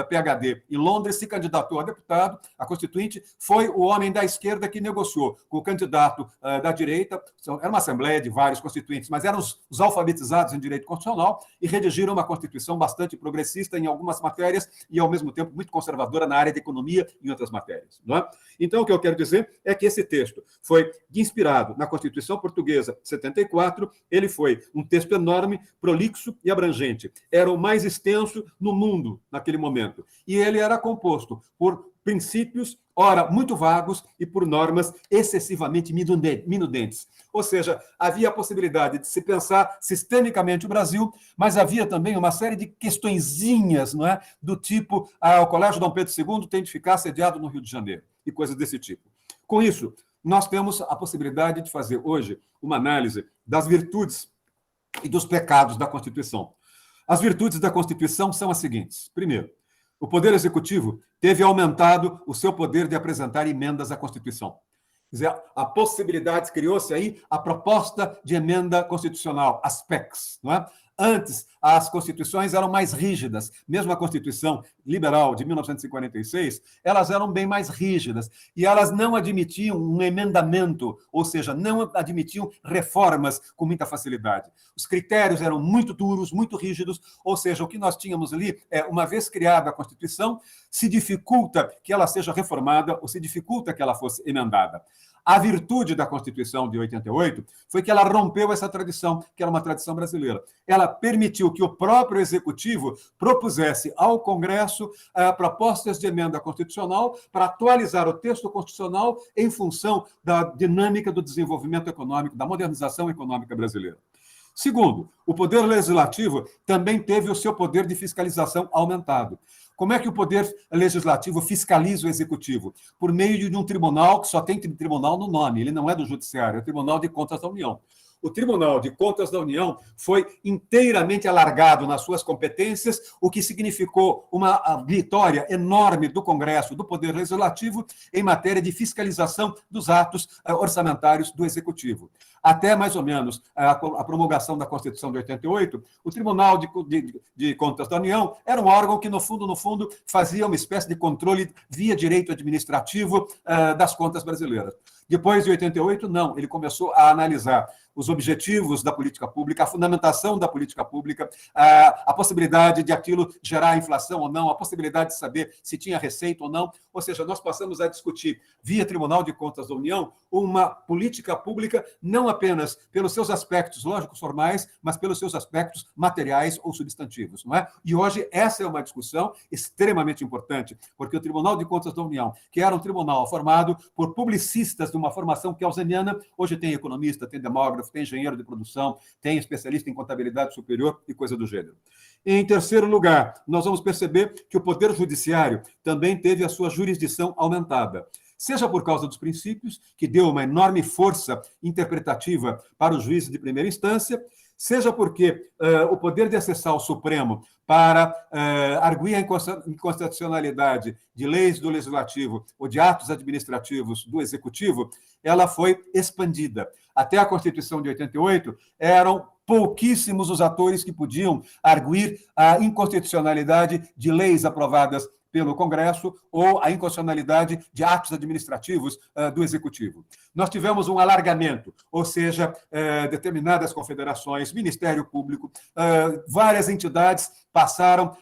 Speaker 2: PhD em Londres, se candidatou a deputado, a Constituinte, foi o homem da esquerda que negociou com o candidato da direita, era uma assembleia de vários constituintes, mas eram os alfabetizados em direito constitucional e redigiram uma Constituição bastante progressista em algumas matérias e, ao mesmo tempo, muito conservadora na área de economia e em outras matérias. Não é? Então, o que eu quero dizer é que esse texto foi inspirado na Constituição Portuguesa de 74, ele foi um texto enorme, prolixo e abrangente. Era o mais extenso no mundo naquele momento. E ele era composto por princípios, ora, muito vagos, e por normas excessivamente minudentes. Ou seja, havia a possibilidade de se pensar sistemicamente o Brasil, mas havia também uma série de questõezinhas, não é? Do tipo, o Colégio Dom Pedro II tem de ficar sediado no Rio de Janeiro, e coisas desse tipo. Com isso, nós temos a possibilidade de fazer hoje uma análise das virtudes e dos pecados da Constituição. As virtudes da Constituição são as seguintes. Primeiro, o Poder Executivo teve aumentado o seu poder de apresentar emendas à Constituição. Quer dizer, a possibilidade, criou-se aí a proposta de emenda constitucional, as PECs, não é? Antes, as constituições eram mais rígidas. Mesmo a Constituição Liberal de 1946, elas eram bem mais rígidas. E elas não admitiam um emendamento, ou seja, não admitiam reformas com muita facilidade. Os critérios eram muito duros, muito rígidos, ou seja, o que nós tínhamos ali é, uma vez criada a Constituição, se dificulta que ela seja reformada ou se dificulta que ela fosse emendada. A virtude da Constituição de 88 foi que ela rompeu essa tradição, que era uma tradição brasileira. Ela permitiu que o próprio Executivo propusesse ao Congresso propostas de emenda constitucional para atualizar o texto constitucional em função da dinâmica do desenvolvimento econômico, da modernização econômica brasileira. Segundo, o Poder Legislativo também teve o seu poder de fiscalização aumentado. Como é que o Poder Legislativo fiscaliza o Executivo? Por meio de um tribunal que só tem tribunal no nome, ele não é do Judiciário, é o Tribunal de Contas da União. O Tribunal de Contas da União foi inteiramente alargado nas suas competências, o que significou uma vitória enorme do Congresso, do Poder Legislativo, em matéria de fiscalização dos atos orçamentários do Executivo. Até, mais ou menos, a promulgação da Constituição de 88, o Tribunal de Contas da União era um órgão que, no fundo, fazia uma espécie de controle via direito administrativo das contas brasileiras. Depois de 88, não, ele começou a analisar os objetivos da política pública, a fundamentação da política pública, a possibilidade de aquilo gerar inflação ou não, a possibilidade de saber se tinha receita ou não. Ou seja, nós passamos a discutir, via Tribunal de Contas da União, uma política pública não apenas pelos seus aspectos lógicos formais, mas pelos seus aspectos materiais ou substantivos, não é? E hoje essa é uma discussão extremamente importante, porque o Tribunal de Contas da União, que era um tribunal formado por publicistas de uma formação kelseniana, hoje tem economista, tem demógrafo, tem engenheiro de produção, tem especialista em contabilidade superior e coisa do gênero. Em terceiro lugar, nós vamos perceber que o Poder Judiciário também teve a sua jurisdição aumentada. Seja por causa dos princípios, que deu uma enorme força interpretativa para os juízes de primeira instância, seja porque o poder de acessar o Supremo para arguir a inconstitucionalidade de leis do Legislativo ou de atos administrativos do Executivo, ela foi expandida. Até a Constituição de 88, eram pouquíssimos os atores que podiam arguir a inconstitucionalidade de leis aprovadas pelo Congresso ou a inconstitucionalidade de atos administrativos do Executivo. Nós tivemos um alargamento, ou seja, determinadas confederações, Ministério Público, várias entidades passaram,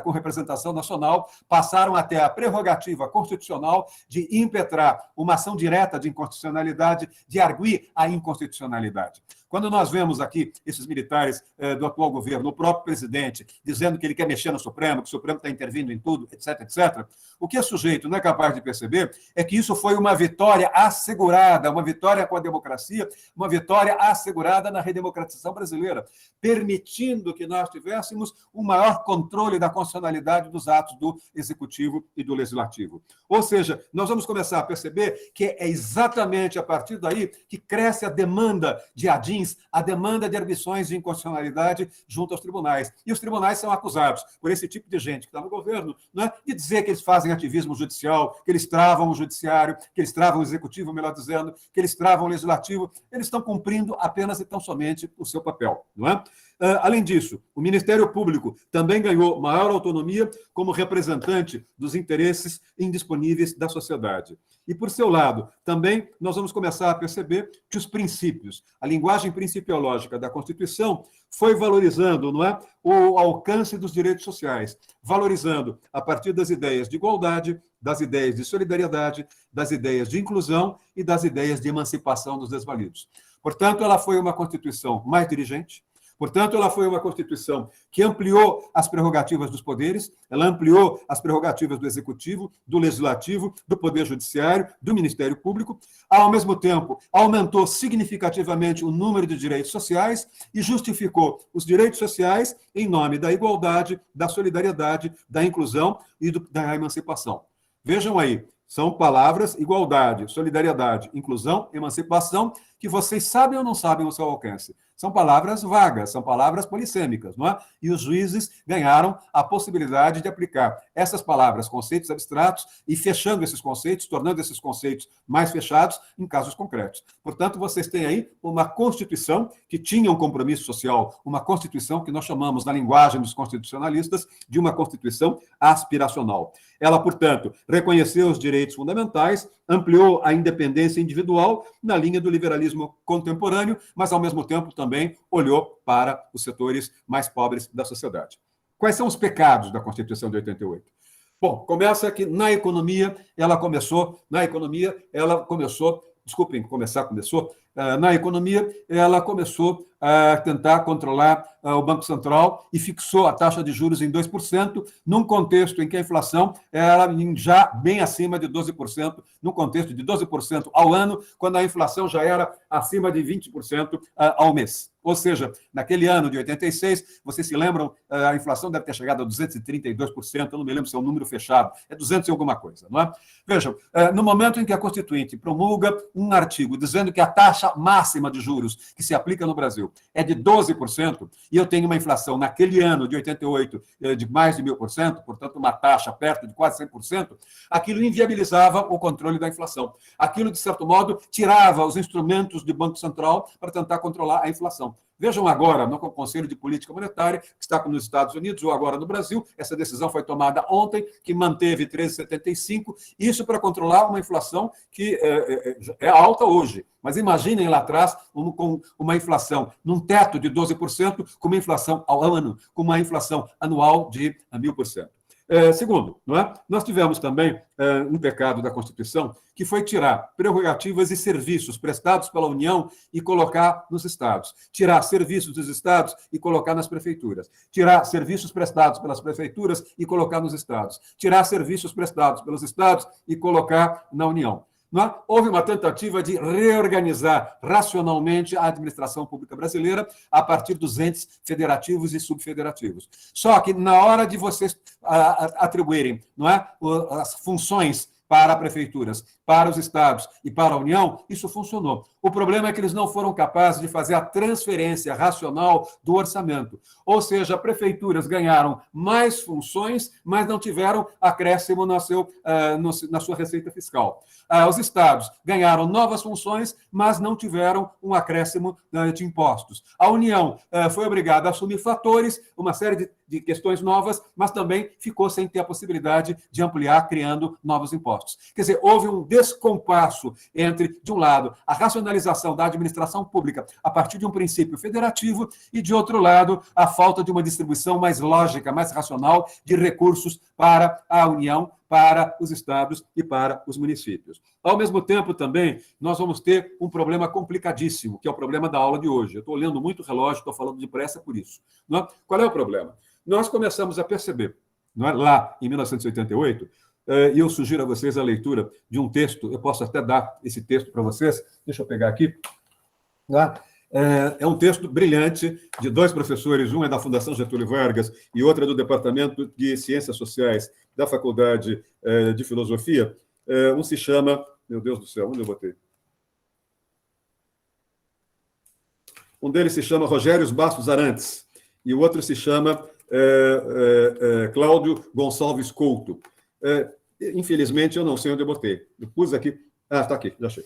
Speaker 2: com representação nacional, passaram até a prerrogativa constitucional de impetrar uma ação direta de inconstitucionalidade, de arguir a inconstitucionalidade. Quando nós vemos aqui esses militares do atual governo, o próprio presidente, dizendo que ele quer mexer no Supremo, que o Supremo está intervindo em tudo, etc., etc., o que o sujeito não é capaz de perceber é que isso foi uma vitória assegurada, uma vitória com a democracia, uma vitória assegurada na redemocratização brasileira, permitindo que nós tivéssemos um maior controle da constitucionalidade dos atos do Executivo e do Legislativo. Ou seja, nós vamos começar a perceber que é exatamente a partir daí que cresce a demanda de adins, a demanda de arguições de inconstitucionalidade junto aos tribunais. E os tribunais são acusados por esse tipo de gente que está no governo, né, de dizer que eles fazem ativismo judicial, que eles travam o judiciário, que eles travam o executivo, melhor dizendo, que eles travam o legislativo. Eles estão cumprindo apenas e tão somente o seu papel, não é? Além disso, o Ministério Público também ganhou maior autonomia como representante dos interesses indisponíveis da sociedade. E, por seu lado, também nós vamos começar a perceber que os princípios, a linguagem principiológica da Constituição foi valorizando, não é, o alcance dos direitos sociais, valorizando a partir das ideias de igualdade, das ideias de solidariedade, das ideias de inclusão e das ideias de emancipação dos desvalidos. Portanto, ela foi uma Constituição mais dirigente. Portanto, ela foi uma Constituição que ampliou as prerrogativas dos poderes, ela ampliou as prerrogativas do Executivo, do Legislativo, do Poder Judiciário, do Ministério Público, ao mesmo tempo, aumentou significativamente o número de direitos sociais e justificou os direitos sociais em nome da igualdade, da solidariedade, da inclusão e da emancipação. Vejam aí, são palavras igualdade, solidariedade, inclusão, emancipação, que vocês sabem ou não sabem o seu alcance. São palavras vagas, são palavras polissêmicas, não é? E os juízes ganharam a possibilidade de aplicar essas palavras, conceitos abstratos, e fechando esses conceitos, tornando esses conceitos mais fechados em casos concretos. Portanto, vocês têm aí uma Constituição que tinha um compromisso social, uma Constituição que nós chamamos, na linguagem dos constitucionalistas, de uma Constituição aspiracional. Ela, portanto, reconheceu os direitos fundamentais, ampliou a independência individual na linha do liberalismo contemporâneo, mas, ao mesmo tempo, também olhou para os setores mais pobres da sociedade. Quais são os pecados da Constituição de 88? Bom, começa que na economia, ela começou a tentar controlar o Banco Central e fixou a taxa de juros em 2%, num contexto em que a inflação era já bem acima de 12%, num contexto de 12% ao ano, quando a inflação já era acima de 20% ao mês. Ou seja, naquele ano de 86, vocês se lembram, a inflação deve ter chegado a 232%, eu não me lembro se é um número fechado, é 200 e alguma coisa, não é? Vejam, no momento em que a Constituinte promulga um artigo dizendo que a taxa máxima de juros que se aplica no Brasil é de 12%, e eu tenho uma inflação naquele ano de 88 de mais de 1.000%, portanto, uma taxa perto de quase 100%, aquilo inviabilizava o controle da inflação. Aquilo, de certo modo, tirava os instrumentos do Banco Central para tentar controlar a inflação. Vejam agora, no Conselho de Política Monetária, que está nos Estados Unidos ou agora no Brasil, essa decisão foi tomada ontem, que manteve 13,75, isso para controlar uma inflação que é alta hoje. Mas imaginem lá atrás, com uma inflação num teto de 12%, com uma inflação ao ano, com uma inflação anual de 1.000%. Segundo, não é? Nós tivemos também um pecado da Constituição, que foi tirar prerrogativas e serviços prestados pela União e colocar nos estados. Tirar serviços dos estados e colocar nas prefeituras. Tirar serviços prestados pelas prefeituras e colocar nos estados. Tirar serviços prestados pelos estados e colocar na União. Não é? Houve uma tentativa de reorganizar racionalmente a administração pública brasileira a partir dos entes federativos e subfederativos. Só que, na hora de vocês atribuírem, não é, as funções para prefeituras, para os estados e para a União, isso funcionou. O problema é que eles não foram capazes de fazer a transferência racional do orçamento. Ou seja, prefeituras ganharam mais funções, mas não tiveram acréscimo na sua receita fiscal. Os estados ganharam novas funções, mas não tiveram um acréscimo de impostos. A União foi obrigada a assumir fatores, uma série de questões novas, mas também ficou sem ter a possibilidade de ampliar, criando novos impostos. Quer dizer, houve um descompasso entre, de um lado, a racionalização da administração pública a partir de um princípio federativo e, de outro lado, a falta de uma distribuição mais lógica, mais racional de recursos para a União, para os estados e para os municípios. Ao mesmo tempo, também, nós vamos ter um problema complicadíssimo, que é o problema da aula de hoje. Eu estou olhando muito o relógio, estou falando depressa por isso. Não é? Qual é o problema? Nós começamos a perceber, não é? Lá em 1988, e eu sugiro a vocês a leitura de um texto, eu posso até dar esse texto para vocês, deixa eu pegar aqui. É um texto brilhante de dois professores, um é da Fundação Getúlio Vargas e outro é do Departamento de Ciências Sociais da Faculdade de Filosofia. Um se chama... Meu Deus do céu, onde eu botei? Um deles se chama Rogério Bastos Arantes e o outro se chama Cláudio Gonçalves Couto. Infelizmente, eu não sei onde eu botei. Eu pus aqui... Ah, está aqui, já achei.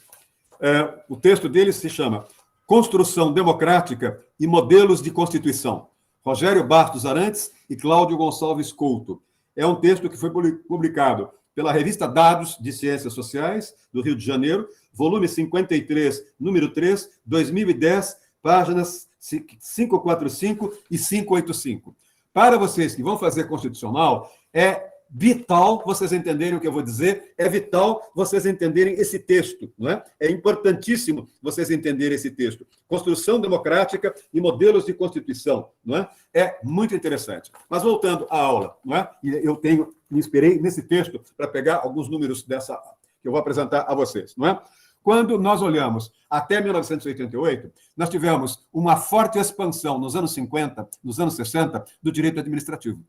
Speaker 2: O texto deles se chama Construção Democrática e Modelos de Constituição. Rogério Bastos Arantes e Cláudio Gonçalves Couto. É um texto que foi publicado pela revista Dados de Ciências Sociais, do Rio de Janeiro, volume 53, número 3, 2010, páginas 545 e 585. Para vocês que vão fazer constitucional, é vital vocês entenderem o que eu vou dizer, é vital vocês entenderem esse texto, não é? É importantíssimo vocês entenderem esse texto. Construção democrática e modelos de constituição, não é? É muito interessante. Mas voltando à aula, não é? Me inspirei nesse texto para pegar alguns números dessa que eu vou apresentar a vocês, não é? Quando nós olhamos até 1988, nós tivemos uma forte expansão nos anos 50, nos anos 60, do direito administrativo,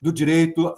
Speaker 2: do direito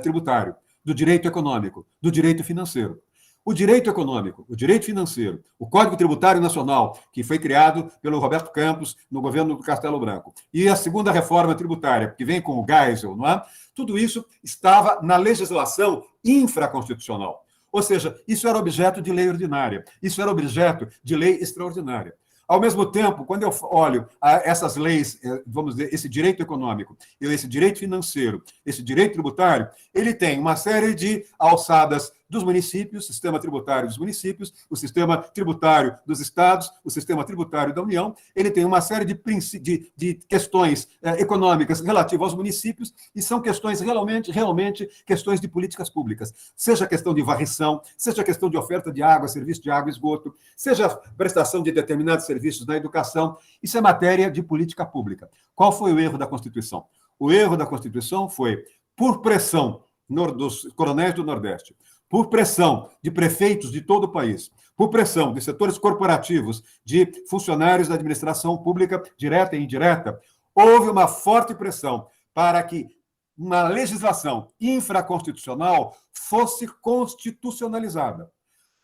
Speaker 2: tributário, do direito econômico, do direito financeiro. O direito econômico, o direito financeiro, o Código Tributário Nacional, que foi criado pelo Roberto Campos no governo do Castelo Branco, e a segunda reforma tributária, que vem com o Geisel, não é? Tudo isso estava na legislação infraconstitucional. Ou seja, isso era objeto de lei ordinária, isso era objeto de lei extraordinária. Ao mesmo tempo, quando eu olho essas leis, vamos dizer, esse direito econômico, esse direito financeiro, esse direito tributário, ele tem uma série de alçadas dos municípios, sistema tributário dos municípios, o sistema tributário dos estados, o sistema tributário da União, ele tem uma série de questões econômicas relativas aos municípios e são questões realmente questões de políticas públicas, seja questão de varrição, seja questão de oferta de água, serviço de água e esgoto, seja prestação de determinados serviços na educação, isso é matéria de política pública. Qual foi o erro da Constituição? O erro da Constituição foi, por pressão dos coronéis do Nordeste, por pressão de prefeitos de todo o país, por pressão de setores corporativos, de funcionários da administração pública, direta e indireta, houve uma forte pressão para que uma legislação infraconstitucional fosse constitucionalizada.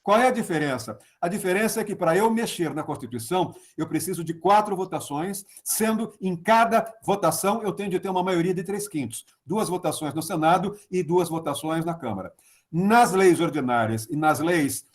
Speaker 2: Qual é a diferença? A diferença é que, para eu mexer na Constituição, eu preciso de 4 votações, sendo em cada votação eu tenho de ter uma maioria de 3/5, 2 votações no Senado e 2 votações na Câmara. Nas leis ordinárias e nas leis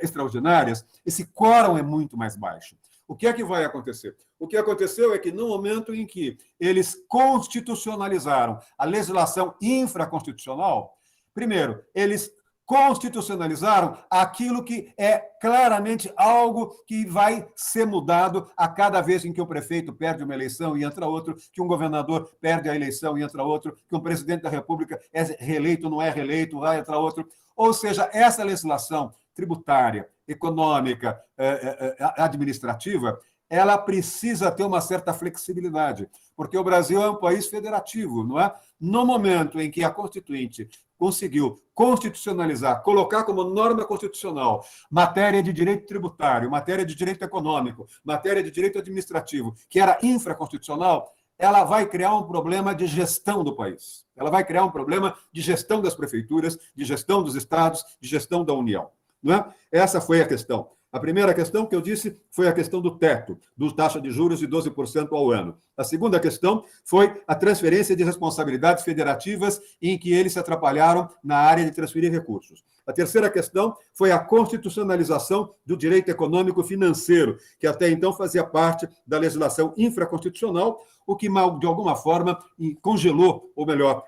Speaker 2: extraordinárias, esse quórum é muito mais baixo. O que é que vai acontecer? O que aconteceu é que, no momento em que eles constitucionalizaram a legislação infraconstitucional, primeiro, eles constitucionalizaram aquilo que é claramente algo que vai ser mudado a cada vez em que o prefeito perde uma eleição e entra outro, que um governador perde a eleição e entra outro, que um presidente da República é reeleito, não é reeleito, vai entrar outro. Ou seja, essa legislação tributária, econômica, administrativa, ela precisa ter uma certa flexibilidade, porque o Brasil é um país federativo, não é? No momento em que a Constituinte conseguiu constitucionalizar, colocar como norma constitucional matéria de direito tributário, matéria de direito econômico, matéria de direito administrativo, que era infraconstitucional, ela vai criar um problema de gestão do país. Ela vai criar um problema de gestão das prefeituras, de gestão dos estados, de gestão da União. Não é? Essa foi a questão. A primeira questão que eu disse foi a questão do teto, do taxa de juros de 12% ao ano. A segunda questão foi a transferência de responsabilidades federativas em que eles se atrapalharam na área de transferir recursos. A terceira questão foi a constitucionalização do direito econômico financeiro, que até então fazia parte da legislação infraconstitucional, o que, de alguma forma, congelou, ou melhor,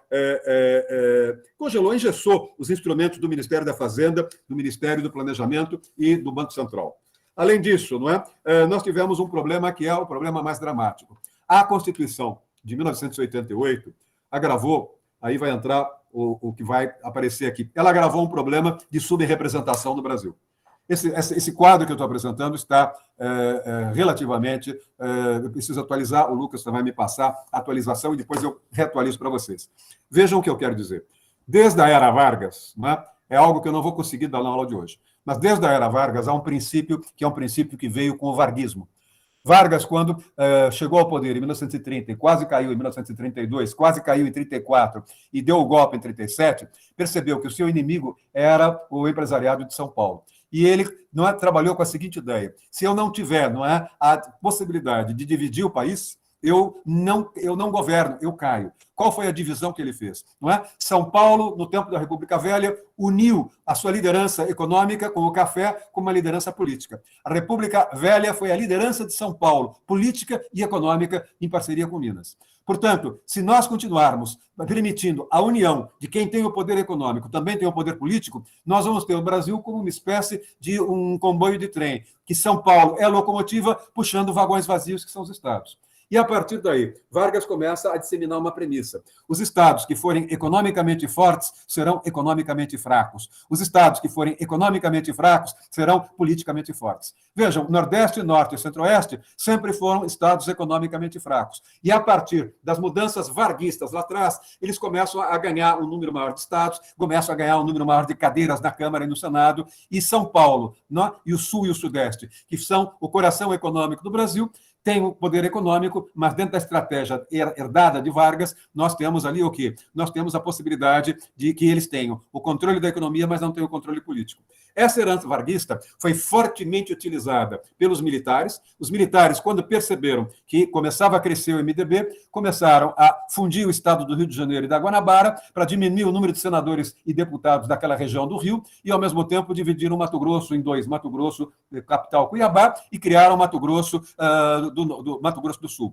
Speaker 2: engessou os instrumentos do Ministério da Fazenda, do Ministério do Planejamento e do Banco Central. Além disso, não é? Nós tivemos um problema que é o problema mais dramático. A Constituição de 1988 agravou, aí vai entrar o que vai aparecer aqui, ela agravou um problema de subrepresentação no Brasil. Esse quadro que eu estou apresentando está relativamente... eu preciso atualizar, o Lucas vai me passar a atualização e depois eu reatualizo para vocês. Vejam o que eu quero dizer. Desde a era Vargas, né, é algo que eu não vou conseguir dar na aula de hoje, mas desde a era Vargas há um princípio que é um princípio que veio com o varguismo. Vargas, quando chegou ao poder em 1930, e quase caiu em 1932, quase caiu em 34 e deu o golpe em 37, percebeu que o seu inimigo era o empresariado de São Paulo. E ele trabalhou com a seguinte ideia: se eu não tiver a possibilidade de dividir o país, eu não governo, eu caio. Qual foi a divisão que ele fez? Não é? São Paulo, no tempo da República Velha, uniu a sua liderança econômica com o café com uma liderança política. A República Velha foi a liderança de São Paulo, política e econômica, em parceria com Minas. Portanto, se nós continuarmos permitindo a união de quem tem o poder econômico, também tem o poder político, nós vamos ter o Brasil como uma espécie de um comboio de trem, que São Paulo é a locomotiva puxando vagões vazios, que são os estados. E, a partir daí, Vargas começa a disseminar uma premissa. Os estados que forem economicamente fortes serão economicamente fracos. Os estados que forem economicamente fracos serão politicamente fortes. Vejam, Nordeste, Norte e Centro-Oeste sempre foram estados economicamente fracos. E, a partir das mudanças varguistas lá atrás, eles começam a ganhar um número maior de estados, começam a ganhar um número maior de cadeiras na Câmara e no Senado. E São Paulo, e o Sul e o Sudeste, que são o coração econômico do Brasil, tem o poder econômico, mas dentro da estratégia herdada de Vargas, nós temos ali o quê? Nós temos a possibilidade de que eles tenham o controle da economia, mas não tenham o controle político. Essa herança varguista foi fortemente utilizada pelos militares. Os militares, quando perceberam que começava a crescer o MDB, começaram a fundir o estado do Rio de Janeiro e da Guanabara para diminuir o número de senadores e deputados daquela região do Rio e, ao mesmo tempo, dividiram o Mato Grosso em dois, Mato Grosso, capital Cuiabá, e criaram Mato Grosso Mato Grosso do Sul.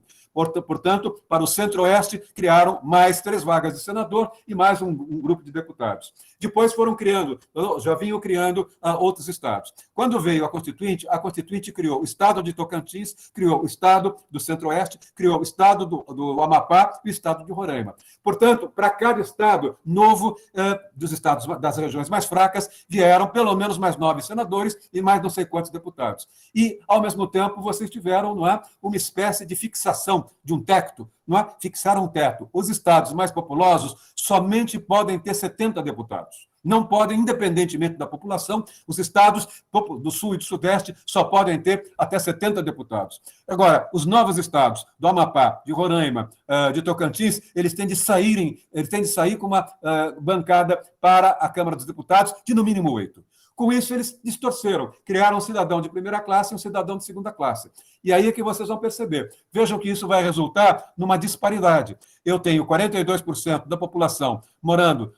Speaker 2: Portanto, para o Centro-Oeste, criaram mais 3 vagas de senador e mais um grupo de deputados. Depois foram criando, já vinham criando outros estados. Quando veio a Constituinte criou o estado de Tocantins, criou o estado do Centro-Oeste, criou o estado do Amapá e o estado de Roraima. Portanto, para cada estado novo dos estados das regiões mais fracas, vieram pelo menos mais 9 senadores e mais não sei quantos deputados. E, ao mesmo tempo, vocês tiveram, não é, uma espécie de fixação de um teto, não é? Fixaram um teto. Os estados mais populosos somente podem ter 70 deputados. Não podem, independentemente da população, os estados do Sul e do Sudeste só podem ter até 70 deputados. Agora, os novos estados do Amapá, de Roraima, de Tocantins, eles têm de sair com uma bancada para a Câmara dos Deputados de, no mínimo, 8. Com isso, eles distorceram, criaram um cidadão de primeira classe e um cidadão de segunda classe. E aí é que vocês vão perceber. Vejam que isso vai resultar numa disparidade. Eu tenho 42% da população morando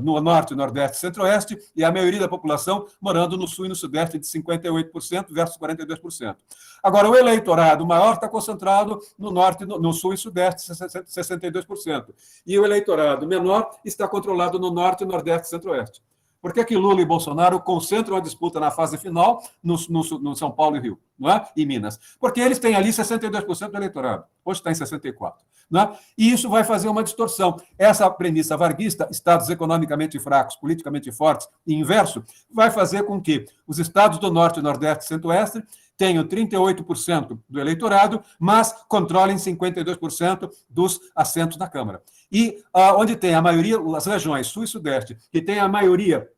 Speaker 2: no Norte, Nordeste e Centro-Oeste, e a maioria da população morando no Sul e no Sudeste, de 58% versus 42%. Agora, o eleitorado maior está concentrado no Norte, no Sul e Sudeste, 62%. E o eleitorado menor está controlado no Norte, Nordeste e Centro-Oeste. Por que Lula e Bolsonaro concentram a disputa na fase final no São Paulo e Rio, não é? E Minas? Porque eles têm ali 62% do eleitorado. Hoje está em 64%. Não é? E isso vai fazer uma distorção. Essa premissa varguista, estados economicamente fracos, politicamente fortes e inverso, vai fazer com que os estados do Norte, Nordeste e Centro-Oeste tenham 38% do eleitorado, mas controlem 52% dos assentos na Câmara. E onde tem a maioria, as regiões Sul e Sudeste, que tem a maioria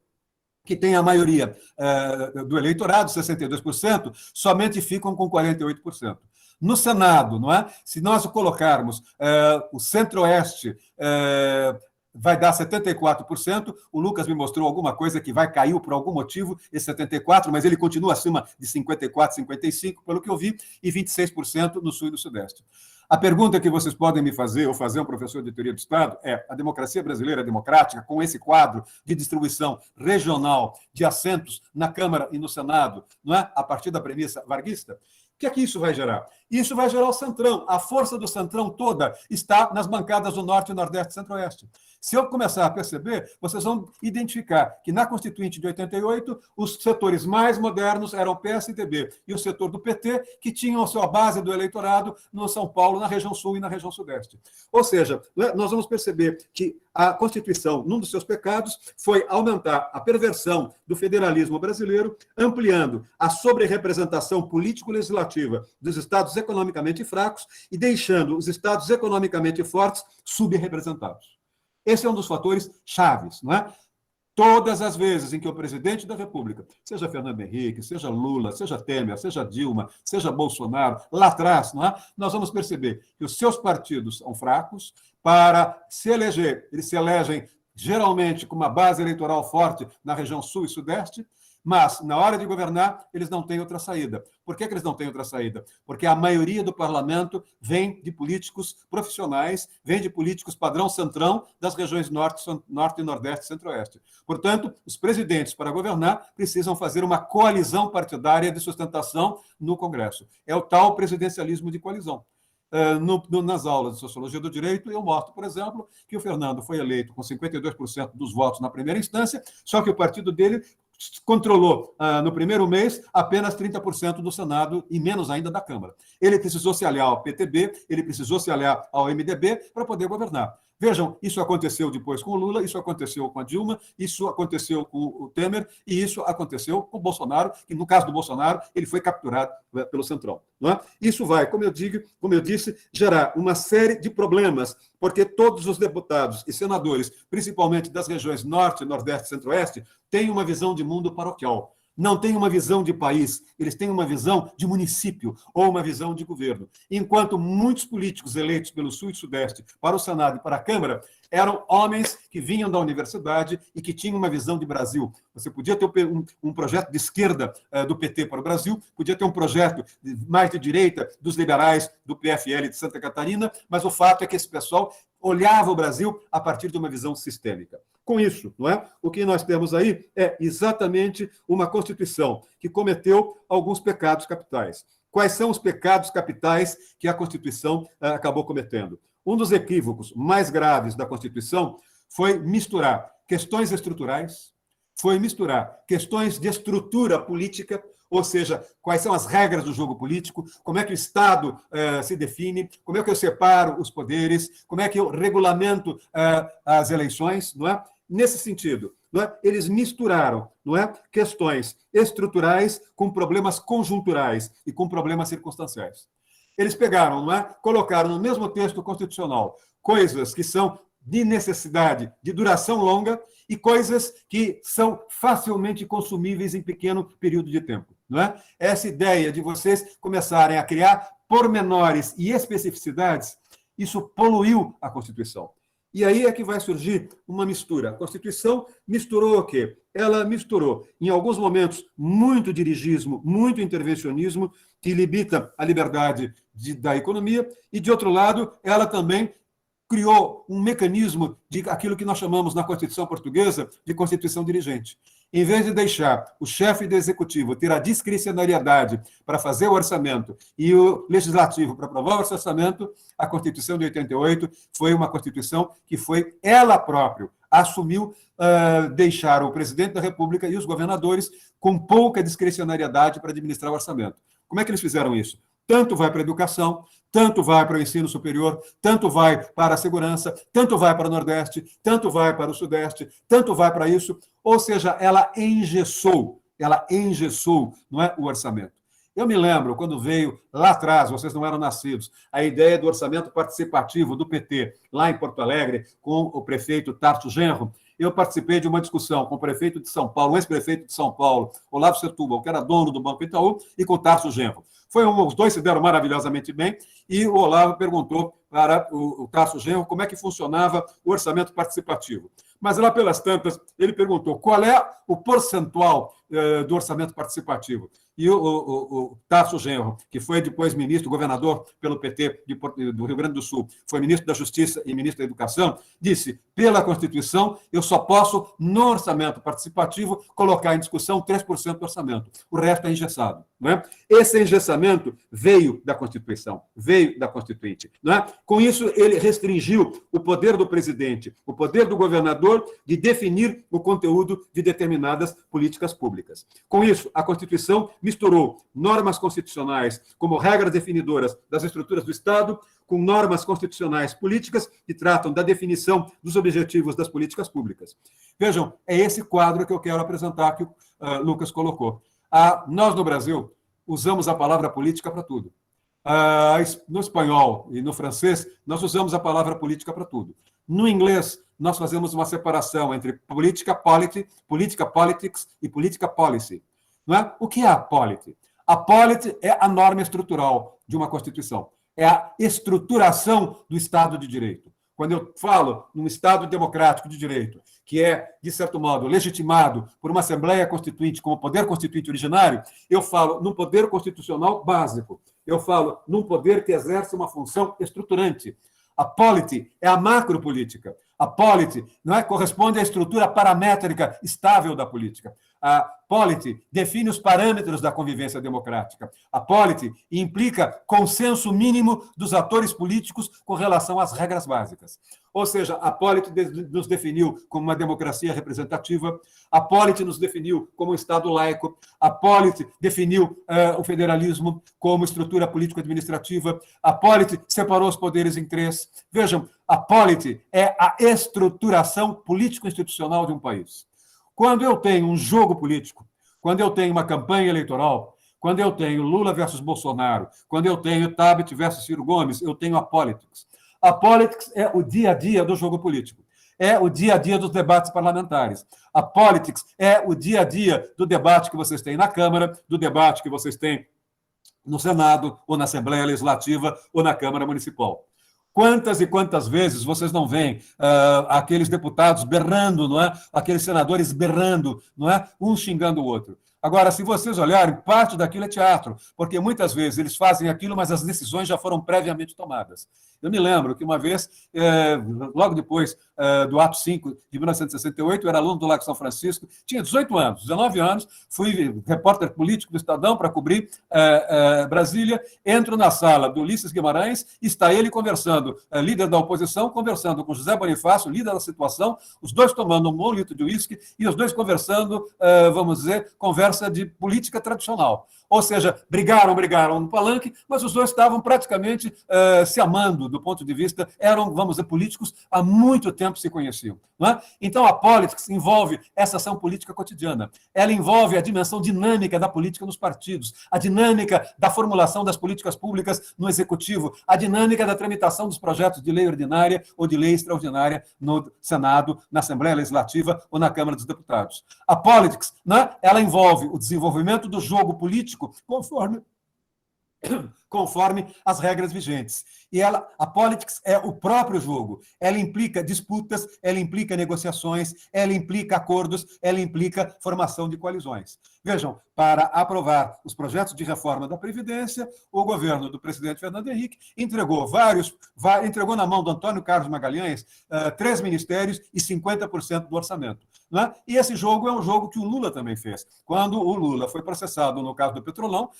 Speaker 2: do eleitorado, 62%, somente ficam com 48%. No Senado, não é? Se nós colocarmos o Centro-Oeste, vai dar 74%. O Lucas me mostrou alguma coisa que vai cair por algum motivo, esse 74%, mas ele continua acima de 54%, 55%, pelo que eu vi, e 26% no Sul e no Sudeste. A pergunta que vocês podem me fazer, ou fazer um professor de teoria do Estado, é: a democracia brasileira é democrática, com esse quadro de distribuição regional de assentos na Câmara e no Senado, não é? A partir da premissa varguista? O que é que isso vai gerar? Isso vai gerar o Centrão. A força do Centrão toda está nas bancadas do Norte, Nordeste e Centro-Oeste. Se eu começar a perceber, vocês vão identificar que na Constituinte de 88, os setores mais modernos eram o PSDB e o setor do PT, que tinham a sua base do eleitorado no São Paulo, na região Sul e na região Sudeste. Ou seja, nós vamos perceber que a Constituição, num dos seus pecados, foi aumentar a perversão do federalismo brasileiro, ampliando a sobre-representação político-legislativa dos estados economicamente fracos e deixando os estados economicamente fortes subrepresentados. Esse é um dos fatores chaves, não é? Todas as vezes em que o presidente da República, seja Fernando Henrique, seja Lula, seja Temer, seja Dilma, seja Bolsonaro, lá atrás, não é? Nós vamos perceber que os seus partidos são fracos. Para se eleger, eles se elegem geralmente com uma base eleitoral forte na região Sul e Sudeste, mas, na hora de governar, eles não têm outra saída. Por que eles não têm outra saída? Porque a maioria do parlamento vem de políticos profissionais, vem de políticos padrão centrão das regiões Norte, Nordeste e Centro-Oeste. Portanto, os presidentes, para governar, precisam fazer uma coalizão partidária de sustentação no Congresso. É o tal presidencialismo de coalizão. Nas aulas de Sociologia do Direito, eu mostro, por exemplo, que o Fernando foi eleito com 52% dos votos na primeira instância, só que o partido dele controlou, no primeiro mês, apenas 30% do Senado e menos ainda da Câmara. Ele precisou se aliar ao PTB, ele precisou se aliar ao MDB para poder governar. Vejam, isso aconteceu depois com o Lula, isso aconteceu com a Dilma, isso aconteceu com o Temer e isso aconteceu com o Bolsonaro, que no caso do Bolsonaro, ele foi capturado pelo Centrão. Não é? Isso vai, como eu disse, gerar uma série de problemas, porque todos os deputados e senadores, principalmente das regiões Norte, Nordeste e Centro-Oeste, têm uma visão de mundo paroquial. não têm uma visão de país, eles têm uma visão de município ou uma visão de governo. Enquanto muitos políticos eleitos pelo Sul e Sudeste para o Senado e para a Câmara eram homens que vinham da universidade e que tinham uma visão de Brasil. Você podia ter um projeto de esquerda do PT para o Brasil, podia ter um projeto mais de direita dos liberais do PFL de Santa Catarina, mas o fato é que esse pessoal olhava o Brasil a partir de uma visão sistêmica. Com isso, não é? O que nós temos aí é exatamente uma Constituição que cometeu alguns pecados capitais. Quais são os pecados capitais que a Constituição acabou cometendo? Um dos equívocos mais graves da Constituição foi misturar questões estruturais, foi misturar questões de estrutura política, ou seja, quais são as regras do jogo político, como é que o Estado se define, como é que eu separo os poderes, como é que eu regulamento as eleições, não é? Nesse sentido, não é? Eles misturaram, não é, questões estruturais com problemas conjunturais e com problemas circunstanciais. Eles pegaram, não é, colocaram no mesmo texto constitucional coisas que são de necessidade, de duração longa, e coisas que são facilmente consumíveis em pequeno período de tempo. Não é? Essa ideia de vocês começarem a criar pormenores e especificidades, isso poluiu a Constituição. E aí é que vai surgir uma mistura. A Constituição misturou o quê? Ela misturou, em alguns momentos, muito dirigismo, muito intervencionismo, que limita a liberdade da economia, e, de outro lado, ela também criou um mecanismo de aquilo que nós chamamos na Constituição portuguesa de Constituição dirigente. Em vez de deixar o chefe do executivo ter a discricionariedade para fazer o orçamento e o legislativo para aprovar o orçamento, a Constituição de 88 foi uma Constituição que foi ela própria assumiu deixar o presidente da República e os governadores com pouca discricionariedade para administrar o orçamento. Como é que eles fizeram isso? Tanto vai para a educação, tanto vai para o ensino superior, tanto vai para a segurança, tanto vai para o Nordeste, tanto vai para o Sudeste, tanto vai para isso. Ou seja, ela engessou, não é, o orçamento. Eu me lembro, quando veio lá atrás, vocês não eram nascidos, a ideia do orçamento participativo do PT, lá em Porto Alegre, com o prefeito Tarso Genro. Eu participei de uma discussão com o prefeito de São Paulo, o ex-prefeito de São Paulo, Olavo Setúbal, que era dono do Banco Itaú, e com o Tarso Genro. Os dois se deram maravilhosamente bem, e o Olavo perguntou para o Tarso Genro como é que funcionava o orçamento participativo. Mas lá pelas tantas, ele perguntou qual é o percentual do orçamento participativo. E o Tarso Genro, que foi depois ministro, governador pelo PT do Rio Grande do Sul, foi ministro da Justiça e ministro da Educação, disse, pela Constituição, eu só posso, no orçamento participativo, colocar em discussão 3% do orçamento. O resto é engessado. Não é? Esse engessamento veio da Constituição, veio da Constituinte. Não é? Com isso, ele restringiu o poder do presidente, o poder do governador de definir o conteúdo de determinadas políticas públicas. Com isso, a Constituição misturou normas constitucionais como regras definidoras das estruturas do Estado com normas constitucionais políticas que tratam da definição dos objetivos das políticas públicas. Vejam, é esse quadro que eu quero apresentar que o Lucas colocou. Nós, no Brasil, usamos a palavra política para tudo. No espanhol e no francês, nós usamos a palavra política para tudo. No inglês, nós fazemos uma separação entre política, politics e política policy. Não é? O que é a polity? A polity é a norma estrutural de uma Constituição. É a estruturação do Estado de Direito. Quando eu falo num Estado democrático de direito, que é, de certo modo, legitimado por uma Assembleia Constituinte como poder constituinte originário, eu falo num poder constitucional básico. Eu falo num poder que exerce uma função estruturante. A polity é a macropolítica. A polity não é, corresponde à estrutura paramétrica estável da política. A polity define os parâmetros da convivência democrática. A polity implica consenso mínimo dos atores políticos com relação às regras básicas. Ou seja, a polity nos definiu como uma democracia representativa, a polity nos definiu como um Estado laico, a polity definiu o federalismo como estrutura político-administrativa, a polity separou os poderes em três. Vejam, a polity é a estruturação político-institucional de um país. Quando eu tenho um jogo político, quando eu tenho uma campanha eleitoral, quando eu tenho Lula versus Bolsonaro, quando eu tenho Tabet versus Ciro Gomes, eu tenho a politics. A politics é o dia a dia do jogo político. é o dia a dia dos debates parlamentares. A politics é o dia a dia do debate que vocês têm na Câmara, do debate que vocês têm no Senado, ou na Assembleia Legislativa, ou na Câmara Municipal. Quantas e quantas vezes vocês não veem aqueles deputados berrando, não é? Aqueles senadores berrando, não é? Um xingando o outro. Agora, se vocês olharem, parte daquilo é teatro, porque muitas vezes eles fazem aquilo, mas as decisões já foram previamente tomadas. Eu me lembro que uma vez, logo depois do ato 5 de 1968, eu era aluno do Lago São Francisco, tinha 18 anos, 19 anos, fui repórter político do Estadão para cobrir Brasília, entro na sala do Ulisses Guimarães, está ele conversando, líder da oposição, conversando com José Bonifácio, líder da situação, os dois tomando um bom litro de uísque e os dois conversando, vamos dizer, conversa de política tradicional. Ou seja, brigaram no palanque, mas os dois estavam praticamente se amando do ponto de vista, eram, vamos dizer, políticos há muito tempo se conheciam. Não é? Então, a politics envolve essa ação política cotidiana. Ela envolve a dimensão dinâmica da política nos partidos, a dinâmica da formulação das políticas públicas no executivo, a dinâmica da tramitação dos projetos de lei ordinária ou de lei extraordinária no Senado, na Assembleia Legislativa ou na Câmara dos Deputados. A politics, né, ela envolve o desenvolvimento do jogo político conforme as regras vigentes. E a politics é o próprio jogo. Ela implica disputas, ela implica negociações, ela implica acordos, ela implica formação de coalizões. Vejam, para aprovar os projetos de reforma da Previdência, o governo do presidente Fernando Henrique entregou na mão do Antônio Carlos Magalhães 3 ministérios e 50% do orçamento. Né? E esse jogo é um jogo que o Lula também fez. Quando o Lula foi processado no caso do Petrolão,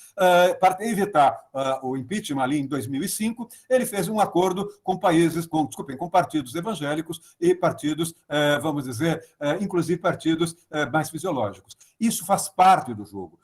Speaker 2: para evitar o impeachment ali em 2005, ele fez um acordo com com partidos evangélicos e partidos, vamos dizer, inclusive partidos mais fisiológicos. Isso faz parte do jogo.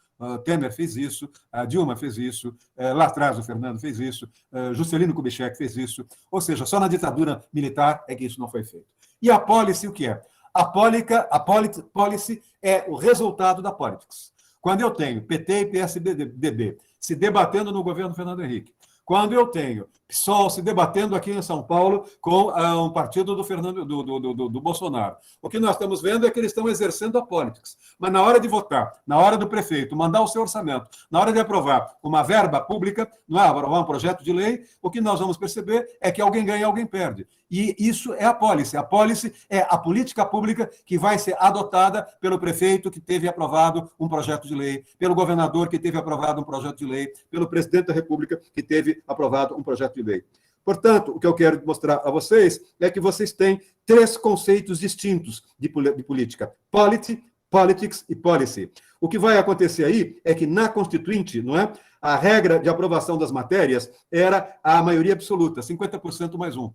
Speaker 2: Temer fez isso, a Dilma fez isso, lá atrás o Fernando fez isso, Juscelino Kubitschek fez isso. Ou seja, só na ditadura militar é que isso não foi feito. E a policy, o que é? A policy é o resultado da politics. Quando eu tenho PT e PSDB se debatendo no governo Fernando Henrique, quando eu tenho PSOL se debatendo aqui em São Paulo com um partido do Bolsonaro, o que nós estamos vendo é que eles estão exercendo a politics. Mas na hora de votar, na hora do prefeito mandar o seu orçamento, na hora de aprovar uma verba pública, não é, aprovar um projeto de lei, o que nós vamos perceber é que alguém ganha e alguém perde. E isso é a policy. A policy é a política pública que vai ser adotada pelo prefeito que teve aprovado um projeto de lei, pelo governador que teve aprovado um projeto de lei, pelo presidente da República que teve aprovado um projeto de lei. Portanto, o que eu quero mostrar a vocês é que vocês têm 3 conceitos distintos de política: polity, politics e policy. O que vai acontecer aí é que na Constituinte, não é, a regra de aprovação das matérias era a maioria absoluta, 50% mais 1.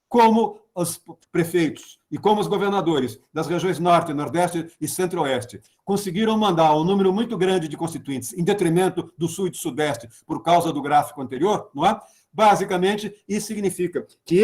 Speaker 2: Como os prefeitos e como os governadores das regiões Norte, Nordeste e Centro-Oeste conseguiram mandar um número muito grande de constituintes em detrimento do Sul e do Sudeste por causa do gráfico anterior, não é? Basicamente, isso significa que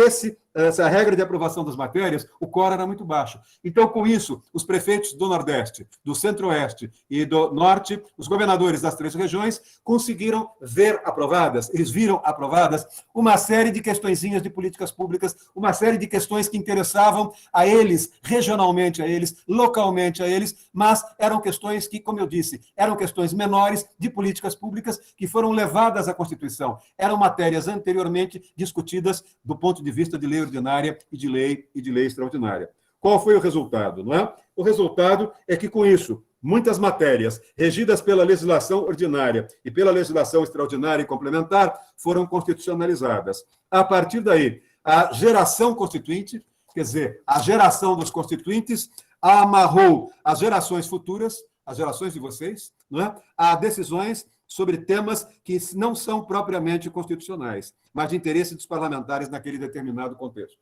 Speaker 2: essa regra de aprovação das matérias, o quórum era muito baixo. Então, com isso, os prefeitos do Nordeste, do Centro-Oeste e do Norte, os governadores das 3 regiões, conseguiram ver aprovadas, eles viram aprovadas uma série de questõezinhas de políticas públicas, uma série de questões que interessavam a eles, regionalmente a eles, localmente a eles, mas eram questões que, como eu disse, eram questões menores de políticas públicas que foram levadas à Constituição. Eram matérias anteriormente discutidas do ponto de vista de lei ordinária e de lei extraordinária. Qual foi o resultado, não é? O resultado é que, com isso, muitas matérias regidas pela legislação ordinária e pela legislação extraordinária e complementar foram constitucionalizadas. A partir daí, a geração constituinte, quer dizer, a geração dos constituintes, amarrou as gerações futuras, as gerações de vocês, não é? A decisões sobre temas que não são propriamente constitucionais, mas de interesse dos parlamentares naquele determinado contexto.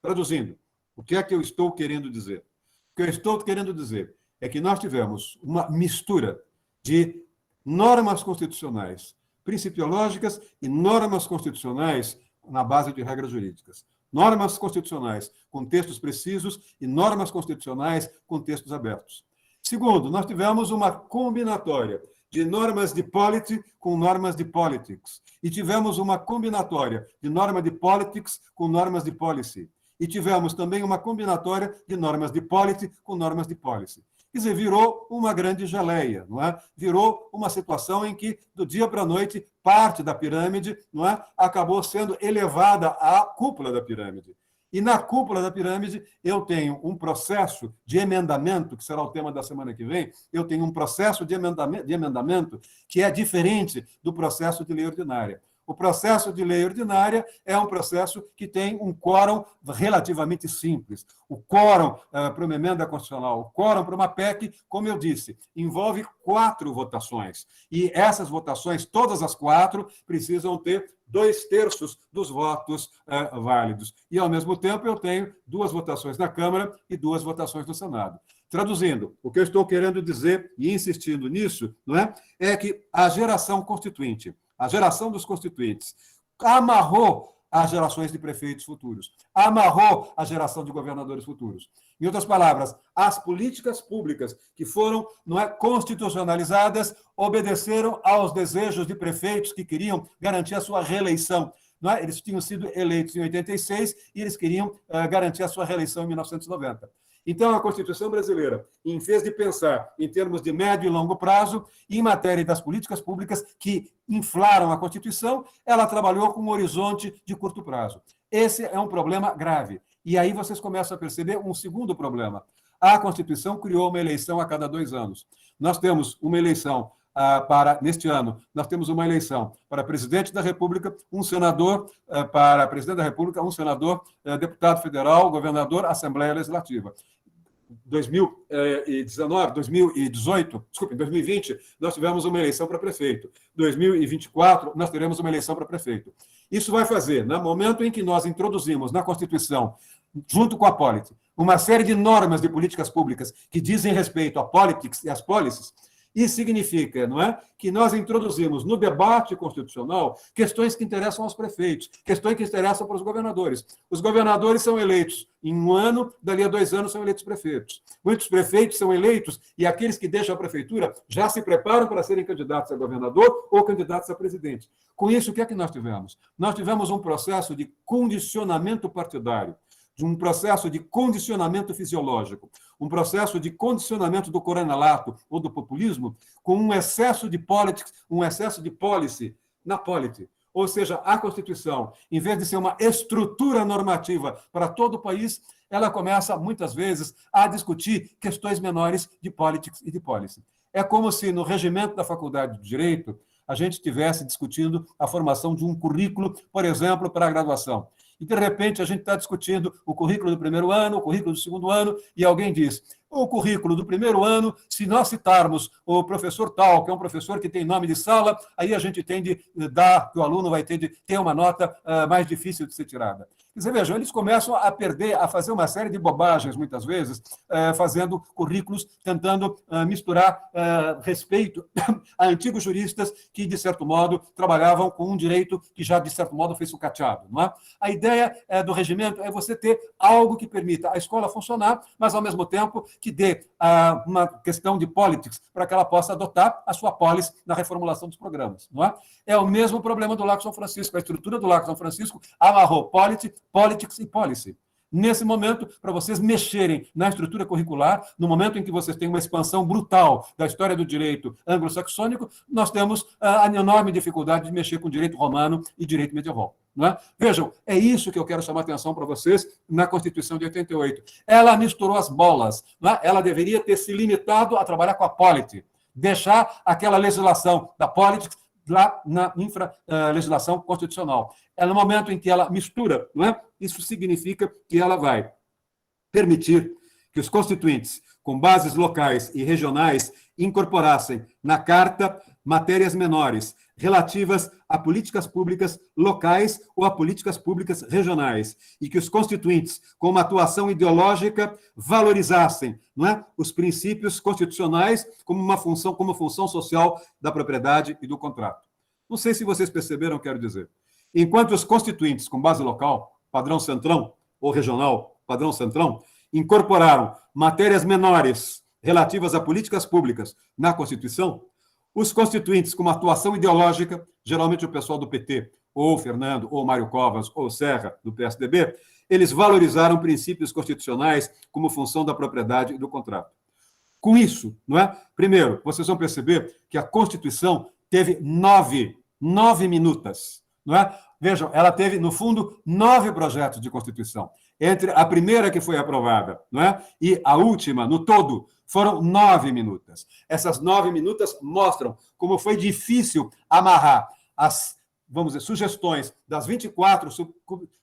Speaker 2: Traduzindo, o que é que eu estou querendo dizer? O que eu estou querendo dizer é que nós tivemos uma mistura de normas constitucionais principiológicas e normas constitucionais na base de regras jurídicas. Normas constitucionais com textos precisos e normas constitucionais com textos abertos. Segundo, nós tivemos uma combinatória de normas de polity com normas de politics. E tivemos uma combinatória de norma de politics com normas de policy. e tivemos também uma combinatória de normas de polity com normas de policy. Quer dizer, virou uma grande geleia, não é? Virou uma situação em que, do dia para a noite, parte da pirâmide, não é, acabou sendo elevada à cúpula da pirâmide. E na cúpula da pirâmide, eu tenho um processo de emendamento, que será o tema da semana que vem, eu tenho um processo de emendamento que é diferente do processo de lei ordinária. O processo de lei ordinária é um processo que tem um quórum relativamente simples. O quórum para uma emenda constitucional, o quórum para uma PEC, como eu disse, envolve 4 votações. E essas votações, todas as 4, precisam ter 2/3 dos votos válidos. E, ao mesmo tempo, eu tenho 2 votações na Câmara e 2 votações no Senado. Traduzindo, o que eu estou querendo dizer e insistindo nisso, não é, é que a geração constituinte, a geração dos constituintes, amarrou as gerações de prefeitos futuros, amarrou a geração de governadores futuros. Em outras palavras, as políticas públicas que foram, não é, constitucionalizadas obedeceram aos desejos de prefeitos que queriam garantir a sua reeleição. Não é? Eles tinham sido eleitos em 86 e eles queriam garantir a sua reeleição em 1990. Então, a Constituição brasileira, em vez de pensar em termos de médio e longo prazo, em matéria das políticas públicas que inflaram a Constituição, ela trabalhou com um horizonte de curto prazo. Esse é um problema grave. E aí vocês começam a perceber um segundo problema. A Constituição criou uma eleição a cada 2 anos. Nós temos uma eleição neste ano, nós temos uma eleição para presidente da República, um senador para presidente da República, um senador, deputado federal, governador, Assembleia Legislativa. 2018, desculpe, em 2020, nós tivemos uma eleição para prefeito. 2024, nós teremos uma eleição para prefeito. Isso vai fazer, no momento em que nós introduzimos na Constituição, junto com a polity, uma série de normas de políticas públicas que dizem respeito à politics e às policies, isso significa, não é, que nós introduzimos no debate constitucional questões que interessam aos prefeitos, questões que interessam para os governadores. Os governadores são eleitos em 1 ano, dali a 2 anos são eleitos prefeitos. Muitos prefeitos são eleitos e aqueles que deixam a prefeitura já se preparam para serem candidatos a governador ou candidatos a presidente. Com isso, o que é que nós tivemos? Nós tivemos um processo de condicionamento partidário, de um processo de condicionamento fisiológico, um processo de condicionamento do coronelato ou do populismo, com um excesso de politics, um excesso de policy na polity. Ou seja, a Constituição, em vez de ser uma estrutura normativa para todo o país, ela começa, muitas vezes, a discutir questões menores de politics e de policy. É como se, no regimento da Faculdade de Direito, a gente estivesse discutindo a formação de um currículo, por exemplo, para a graduação. E, de repente, a gente está discutindo o currículo do primeiro ano, o currículo do segundo ano, e alguém diz, o currículo do primeiro ano, se nós citarmos o professor tal, que é um professor que tem nome de sala, aí a gente tem de dar, que o aluno vai ter de ter uma nota mais difícil de ser tirada. Quer dizer, vejam, eles começam a perder, a fazer uma série de bobagens, muitas vezes, fazendo currículos, tentando misturar respeito a antigos juristas que, de certo modo, trabalhavam com um direito que já, de certo modo, foi sucateado. Não é? A ideia do regimento é você ter algo que permita a escola funcionar, mas, ao mesmo tempo, que dê uma questão de politics para que ela possa adotar a sua policy na reformulação dos programas. Não é? É o mesmo problema do Lago São Francisco. A estrutura do Lago São Francisco amarrou polity, politics e policy. Nesse momento, para vocês mexerem na estrutura curricular, no momento em que vocês têm uma expansão brutal da história do direito anglo-saxônico, nós temos a enorme dificuldade de mexer com direito romano e direito medieval. Não é? Vejam, é isso que eu quero chamar a atenção para vocês na Constituição de 88. Ela misturou as bolas. Não é? Ela deveria ter se limitado a trabalhar com a polity, deixar aquela legislação da politics lá na infra-legislação constitucional. É no momento em que ela mistura, não é? Isso significa que ela vai permitir que os constituintes, com bases locais e regionais, incorporassem na Carta matérias menores relativas a políticas públicas locais ou a políticas públicas regionais, e que os constituintes, com uma atuação ideológica, valorizassem, não é, os princípios constitucionais como função social da propriedade e do contrato. Não sei se vocês perceberam o que quero dizer. Enquanto os constituintes, com base local, padrão centrão, ou regional, padrão centrão, incorporaram matérias menores relativas a políticas públicas na Constituição, os constituintes com uma atuação ideológica, geralmente o pessoal do PT, ou Fernando, ou Mário Covas, ou Serra, do PSDB, eles valorizaram princípios constitucionais como função da propriedade e do contrato. Com isso, não é? Primeiro, vocês vão perceber que a Constituição teve nove minutas, não é? Vejam, ela teve, no fundo, 9 projetos de Constituição. Entre a primeira que foi aprovada, não é? E a última, no todo, foram 9 minutas. Essas 9 minutas mostram como foi difícil amarrar as, vamos dizer, sugestões das 24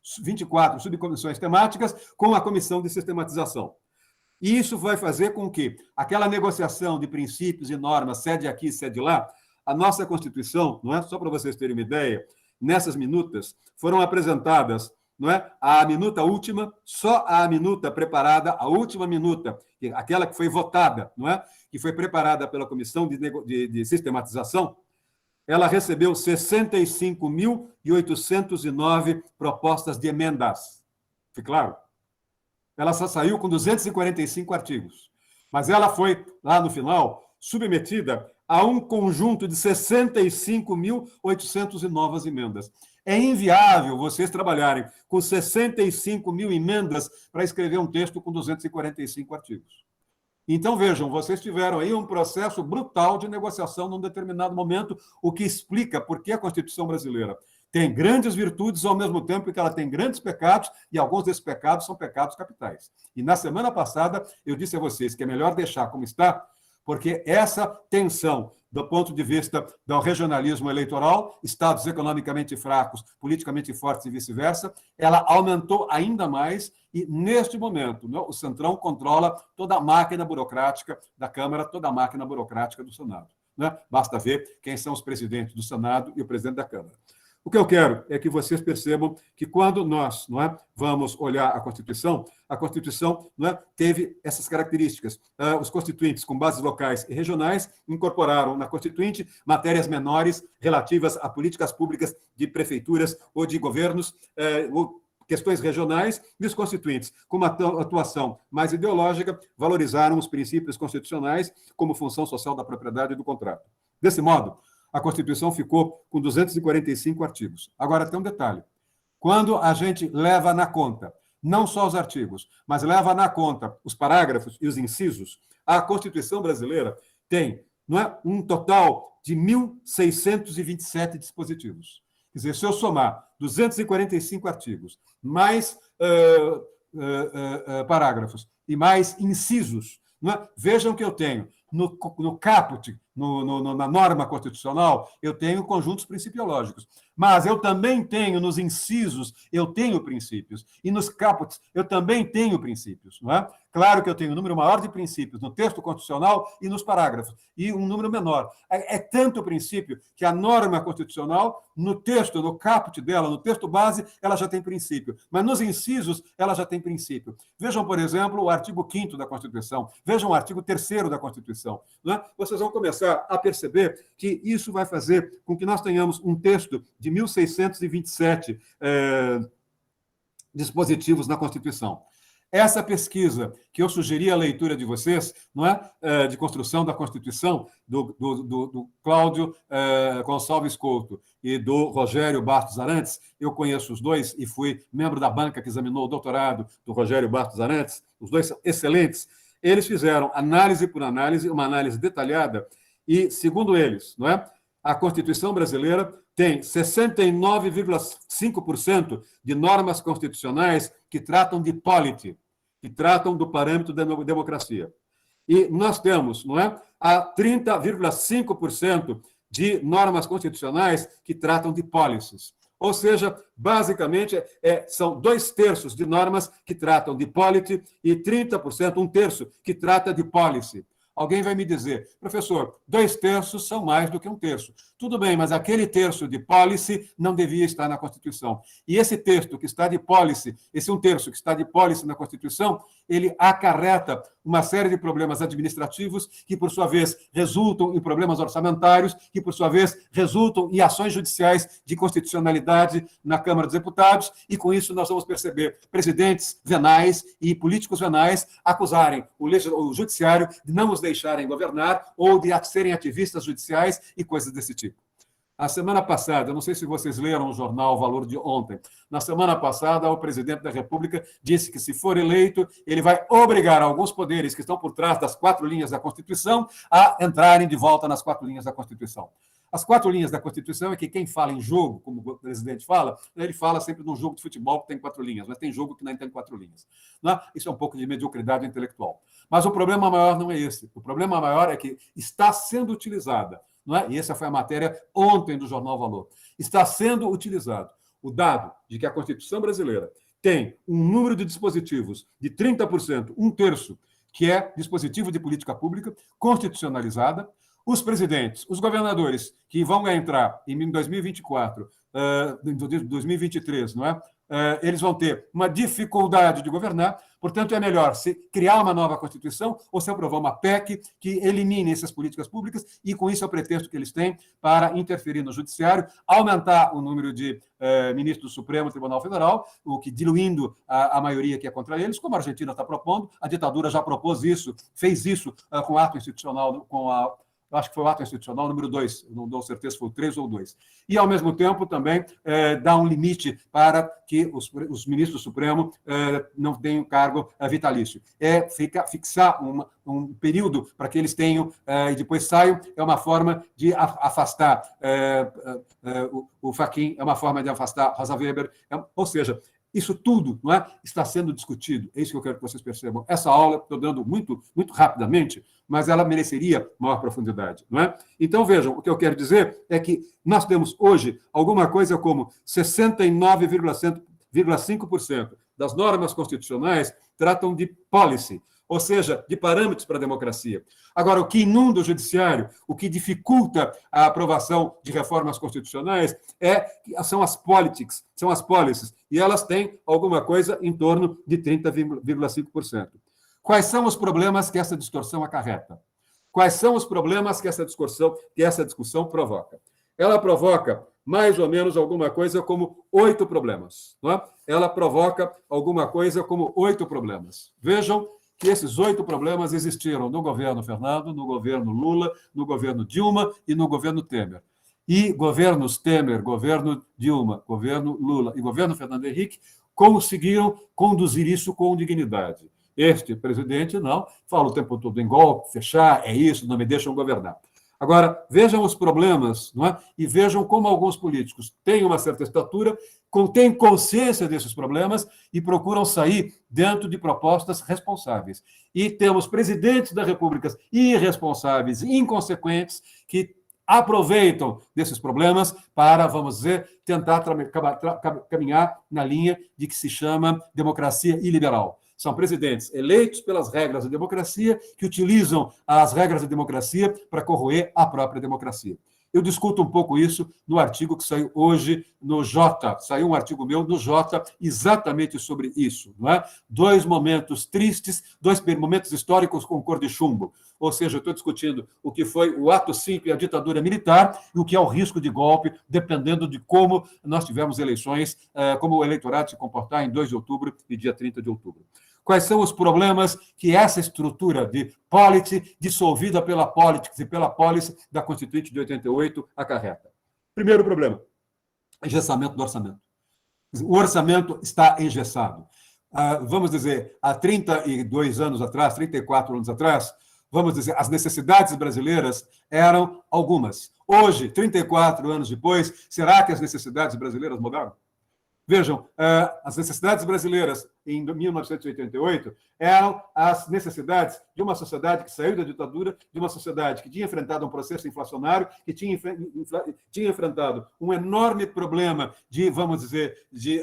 Speaker 2: subcomissões temáticas com a comissão de sistematização. E isso vai fazer com que aquela negociação de princípios e normas, sede aqui, sede lá, a nossa Constituição, não é? Só para vocês terem uma ideia, nessas minutas foram apresentadas, não é? A minuta última, só a minuta preparada, a última minuta, aquela que foi votada, não é? Que foi preparada pela comissão de sistematização, ela recebeu 65.809 propostas de emendas. Fica claro? Ela só saiu com 245 artigos. Mas ela foi, lá no final, submetida a um conjunto de 65.800 novas emendas. É inviável vocês trabalharem com 65 mil emendas para escrever um texto com 245 artigos. Então, vejam, vocês tiveram aí um processo brutal de negociação num determinado momento, o que explica por que a Constituição brasileira tem grandes virtudes, ao mesmo tempo que ela tem grandes pecados, e alguns desses pecados são pecados capitais. E na semana passada, eu disse a vocês que é melhor deixar como está, porque essa tensão, do ponto de vista do regionalismo eleitoral, estados economicamente fracos, politicamente fortes e vice-versa, ela aumentou ainda mais e, neste momento, o Centrão controla toda a máquina burocrática da Câmara, toda a máquina burocrática do Senado. Basta ver quem são os presidentes do Senado e o presidente da Câmara. O que eu quero é que vocês percebam que quando nós vamos olhar a Constituição teve essas características. Os constituintes com bases locais e regionais incorporaram na Constituinte matérias menores relativas a políticas públicas de prefeituras ou de governos, ou questões regionais, e os constituintes, com uma atuação mais ideológica, valorizaram os princípios constitucionais como função social da propriedade e do contrato. Desse modo, a Constituição ficou com 245 artigos. Agora, tem um detalhe. Quando a gente leva na conta, não só os artigos, mas leva na conta os parágrafos e os incisos, a Constituição brasileira tem um total de 1.627 dispositivos. Quer dizer, se eu somar 245 artigos, mais parágrafos e mais incisos, vejam que eu tenho no caput, na norma constitucional, eu tenho conjuntos principiológicos. Mas eu também tenho nos incisos, eu tenho princípios. E nos caputs, eu também tenho princípios. Não é? Claro que eu tenho um número maior de princípios no texto constitucional e nos parágrafos, e um número menor. É tanto princípio que a norma constitucional, no texto, no caput dela, no texto base, ela já tem princípio. Mas nos incisos, ela já tem princípio. Vejam, por exemplo, o artigo 5º da Constituição. Vejam o artigo 3º da Constituição. Não é? Vocês vão começar a perceber que isso vai fazer com que nós tenhamos um texto de 1.627 dispositivos na Constituição. Essa pesquisa que eu sugeri a leitura de vocês, de construção da Constituição, do Cláudio Gonçalves Couto e do Rogério Bastos Arantes, eu conheço os dois e fui membro da banca que examinou o doutorado do Rogério Bastos Arantes, os dois são excelentes. Eles fizeram análise por análise, uma análise detalhada, e, segundo eles, a Constituição brasileira tem 69,5% de normas constitucionais que tratam de polity, que tratam do parâmetro da democracia. E nós temos, a 30,5% de normas constitucionais que tratam de policies. Ou seja, basicamente, são 2/3 de normas que tratam de polity e 30%, 1/3, que trata de policy. Alguém vai me dizer, professor, 2/3 são mais do que 1/3. Tudo bem, mas aquele terço de policy não devia estar na Constituição. E esse texto que está de policy, esse 1/3 que está de policy na Constituição, ele acarreta uma série de problemas administrativos que, por sua vez, resultam em problemas orçamentários, que, por sua vez, resultam em ações judiciais de constitucionalidade na Câmara dos Deputados, e com isso nós vamos perceber presidentes venais e políticos venais acusarem o judiciário de não os deixarem governar ou de serem ativistas judiciais e coisas desse tipo. A semana passada, eu não sei se vocês leram o jornal O Valor de ontem, na semana passada, o presidente da República disse que, se for eleito, ele vai obrigar alguns poderes que estão por trás das 4 linhas da Constituição a entrarem de volta nas 4 linhas da Constituição. As 4 linhas da Constituição é que quem fala em jogo, como o presidente fala, ele fala sempre de um jogo de futebol que tem 4 linhas, mas tem jogo que nem tem 4 linhas. Não? Isso é um pouco de mediocridade intelectual. Mas o problema maior não é esse. O problema maior é que está sendo utilizada, não é? E essa foi a matéria ontem do Jornal Valor. Está sendo utilizado o dado de que a Constituição brasileira tem um número de dispositivos de 30%, 1/3, que é dispositivo de política pública constitucionalizada. Os presidentes, os governadores que vão entrar em 2024, 2023, não é? Eles vão ter uma dificuldade de governar, portanto, é melhor se criar uma nova Constituição ou se aprovar uma PEC que elimine essas políticas públicas, e com isso é o pretexto que eles têm para interferir no judiciário, aumentar o número de ministros do Supremo Tribunal Federal, o que diluindo a maioria que é contra eles, como a Argentina está propondo. A ditadura já propôs isso, fez isso com o ato institucional, acho que foi o ato institucional número 2, não dou certeza se foi o 3 ou o 2. E, ao mesmo tempo, também dá um limite para que os ministros do Supremo não tenham cargo vitalício. Fixar um período para que eles tenham e depois saiam, é uma forma de afastar o Fachin, é uma forma de afastar Rosa Weber, ou seja, isso tudo, não é, está sendo discutido. É isso que eu quero que vocês percebam. Essa aula estou dando muito, muito rapidamente, mas ela mereceria maior profundidade, não é? Então, vejam, o que eu quero dizer é que nós temos hoje alguma coisa como 69,5% das normas constitucionais tratam de policy, ou seja, de parâmetros para a democracia. Agora, o que inunda o judiciário, o que dificulta a aprovação de reformas constitucionais são as politics, são as policies, e elas têm alguma coisa em torno de 30,5%. Quais são os problemas que essa distorção acarreta? Quais são os problemas que essa discussão provoca? Ela provoca mais ou menos alguma coisa como 8 problemas. Não é? Ela provoca alguma coisa como 8 problemas. Vejam que esses 8 problemas existiram no governo Fernando, no governo Lula, no governo Dilma e no governo Temer. E governos Temer, governo Dilma, governo Lula e governo Fernando Henrique conseguiram conduzir isso com dignidade. Este presidente não, fala o tempo todo em golpe, fechar, é isso, não me deixam governar. Agora, vejam os problemas, não é? E vejam como alguns políticos têm uma certa estatura, têm consciência desses problemas e procuram sair dentro de propostas responsáveis. E temos presidentes da República irresponsáveis, inconsequentes, que aproveitam desses problemas para, vamos dizer, tentar caminhar na linha de que se chama democracia iliberal. São presidentes eleitos pelas regras da democracia que utilizam as regras da democracia para corroer a própria democracia. Eu discuto um pouco isso no artigo que saiu hoje no Jota. Saiu um artigo meu no Jota exatamente sobre isso. Não é? 2 momentos tristes, 2 momentos históricos com cor de chumbo. Ou seja, eu estou discutindo o que foi o ato 5 e a ditadura militar e o que é o risco de golpe, dependendo de como nós tivemos eleições, como o eleitorado se comportar em 2 de outubro e dia 30 de outubro. Quais são os problemas que essa estrutura de polity, dissolvida pela politics e pela policy da Constituinte de 88, acarreta? Primeiro problema, engessamento do orçamento. O orçamento está engessado. Vamos dizer, há 32 anos atrás, 34 anos atrás, vamos dizer, as necessidades brasileiras eram algumas. Hoje, 34 anos depois, será que as necessidades brasileiras mudaram? Vejam, as necessidades brasileiras em 1988 eram as necessidades de uma sociedade que saiu da ditadura, de uma sociedade que tinha enfrentado um processo inflacionário, que tinha enfrentado um enorme problema de, vamos dizer, de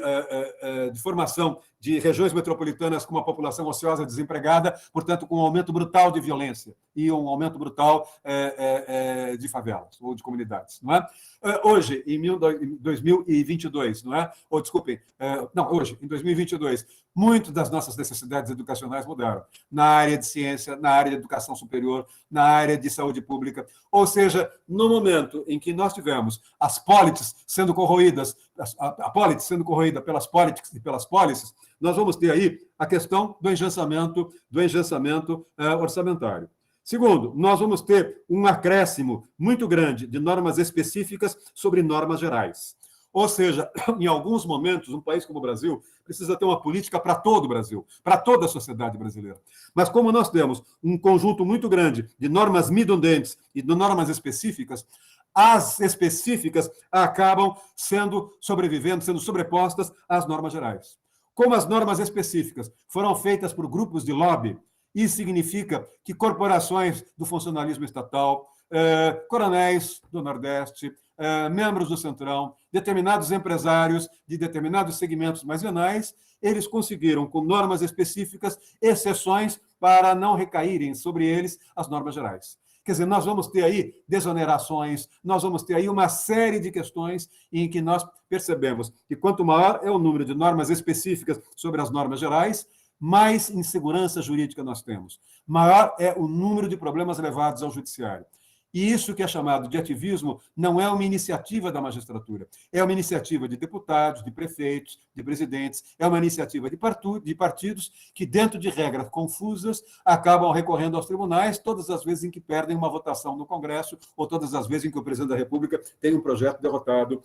Speaker 2: formação de regiões metropolitanas com uma população ociosa desempregada, portanto, com um aumento brutal de violência e um aumento brutal de favelas ou de comunidades, não é? Hoje, em 2022, não é? Ou, desculpem, hoje, em 2022, muitas das nossas necessidades educacionais mudaram. Na área de ciência, na área de educação superior, na área de saúde pública. Ou seja, no momento em que nós tivemos as policies sendo corroídas, a polity sendo corroída pelas politics e pelas policies, nós vamos ter aí a questão do engessamento orçamentário. Segundo, nós vamos ter um acréscimo muito grande de normas específicas sobre normas gerais. Ou seja, em alguns momentos, um país como o Brasil precisa ter uma política para todo o Brasil, para toda a sociedade brasileira. Mas como nós temos um conjunto muito grande de normas midundentes e de normas específicas, as específicas acabam sendo sobrepostas às normas gerais. Como as normas específicas foram feitas por grupos de lobby, isso significa que corporações do funcionalismo estatal, coronéis do Nordeste, membros do Centrão, determinados empresários de determinados segmentos marginais, eles conseguiram, com normas específicas, exceções para não recaírem sobre eles as normas gerais. Quer dizer, nós vamos ter aí desonerações, nós vamos ter aí uma série de questões em que nós percebemos que quanto maior é o número de normas específicas sobre as normas gerais, mais insegurança jurídica nós temos. Maior é o número de problemas levados ao judiciário. E isso que é chamado de ativismo não é uma iniciativa da magistratura, é uma iniciativa de deputados, de prefeitos, de presidentes, é uma iniciativa de partidos que, dentro de regras confusas, acabam recorrendo aos tribunais todas as vezes em que perdem uma votação no Congresso ou todas as vezes em que o presidente da República tem um projeto derrotado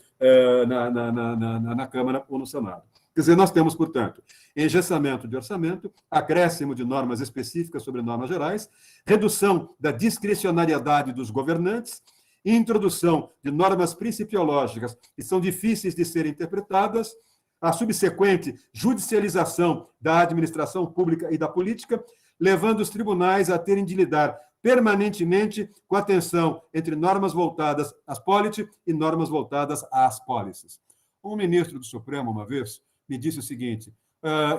Speaker 2: na Câmara ou no Senado. Quer dizer, nós temos, portanto, engessamento de orçamento, acréscimo de normas específicas sobre normas gerais, redução da discricionariedade dos governantes, introdução de normas principiológicas que são difíceis de serem interpretadas, a subsequente judicialização da administração pública e da política, levando os tribunais a terem de lidar permanentemente com a tensão entre normas voltadas às polity e normas voltadas às policies. Um ministro do Supremo, uma vez, me disse o seguinte: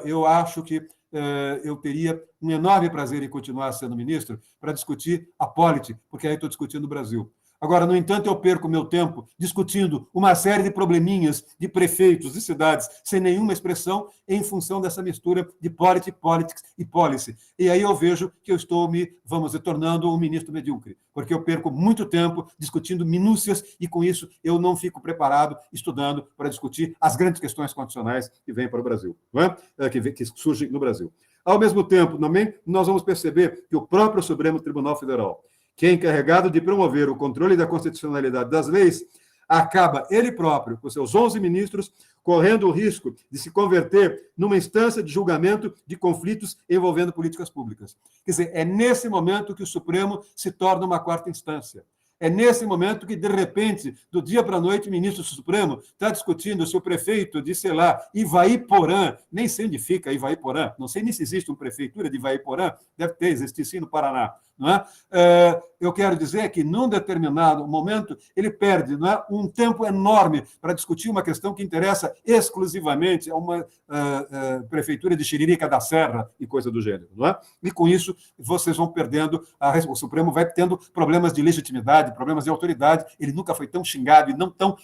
Speaker 2: eu acho que eu teria um enorme prazer em continuar sendo ministro para discutir a polity, porque aí estou discutindo o Brasil. Agora, no entanto, eu perco meu tempo discutindo uma série de probleminhas de prefeitos de cidades sem nenhuma expressão em função dessa mistura de polity, politics e policy. E aí eu vejo que eu estou vamos dizer, tornando um ministro medíocre, porque eu perco muito tempo discutindo minúcias e, com isso, eu não fico preparado, estudando para discutir as grandes questões constitucionais que vêm para o Brasil, não é? Que surgem no Brasil. Ao mesmo tempo, também, nós vamos perceber que o próprio Supremo Tribunal Federal, que é encarregado de promover o controle da constitucionalidade das leis, acaba ele próprio, com seus 11 ministros, correndo o risco de se converter numa instância de julgamento de conflitos envolvendo políticas públicas. Quer dizer, é nesse momento que o Supremo se torna uma quarta instância. É nesse momento que, de repente, do dia para a noite, o ministro do Supremo está discutindo se o prefeito de, sei lá, Ivaiporã, nem sei onde fica Ivaiporã, não sei nem se existe uma prefeitura de Ivaiporã, deve ter, existe sim no Paraná, não é? Eu quero dizer que, num determinado momento, ele perde, não é, um tempo enorme para discutir uma questão que interessa exclusivamente a uma prefeitura de Xiririca da Serra e coisa do gênero, não é? E, com isso, vocês vão perdendo, o Supremo vai tendo problemas de legitimidade, problemas de autoridade, ele nunca foi tão xingado e não tão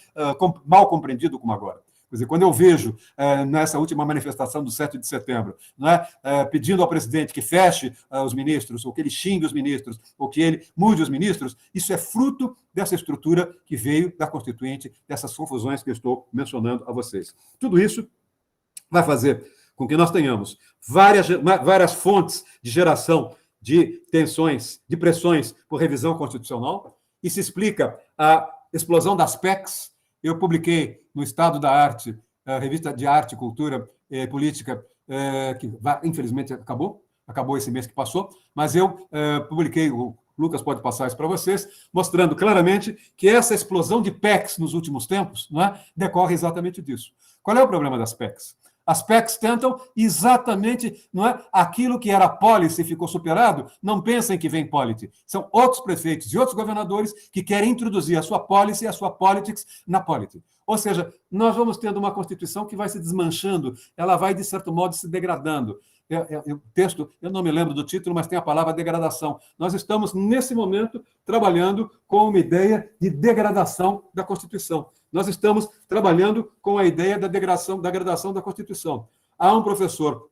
Speaker 2: mal compreendido como agora. Quer dizer, quando eu vejo, nessa última manifestação do 7 de setembro, não é, pedindo ao presidente que feche os ministros, ou que ele xingue os ministros, ou que ele mude os ministros, isso é fruto dessa estrutura que veio da Constituinte, dessas confusões que eu estou mencionando a vocês. Tudo isso vai fazer com que nós tenhamos várias fontes de geração de tensões, de pressões por revisão constitucional. Isso explica a explosão das PECs. Eu publiquei no Estado da Arte, a revista de arte, cultura e política, que infelizmente acabou esse mês que passou, mas eu publiquei, o Lucas pode passar isso para vocês, mostrando claramente que essa explosão de PECs nos últimos tempos, não é, decorre exatamente disso. Qual é o problema das PECs? As PECs tentam exatamente, não é, aquilo que era policy ficou superado, não pensem que vem polity. São outros prefeitos e outros governadores que querem introduzir a sua policy e a sua politics na polity. Ou seja, nós vamos tendo uma Constituição que vai se desmanchando, ela vai, de certo modo, se degradando. O texto, eu não me lembro do título, mas tem a palavra degradação. Nós estamos, nesse momento, trabalhando com uma ideia de degradação da Constituição. Nós estamos trabalhando com a ideia da degradação da Constituição. Há um professor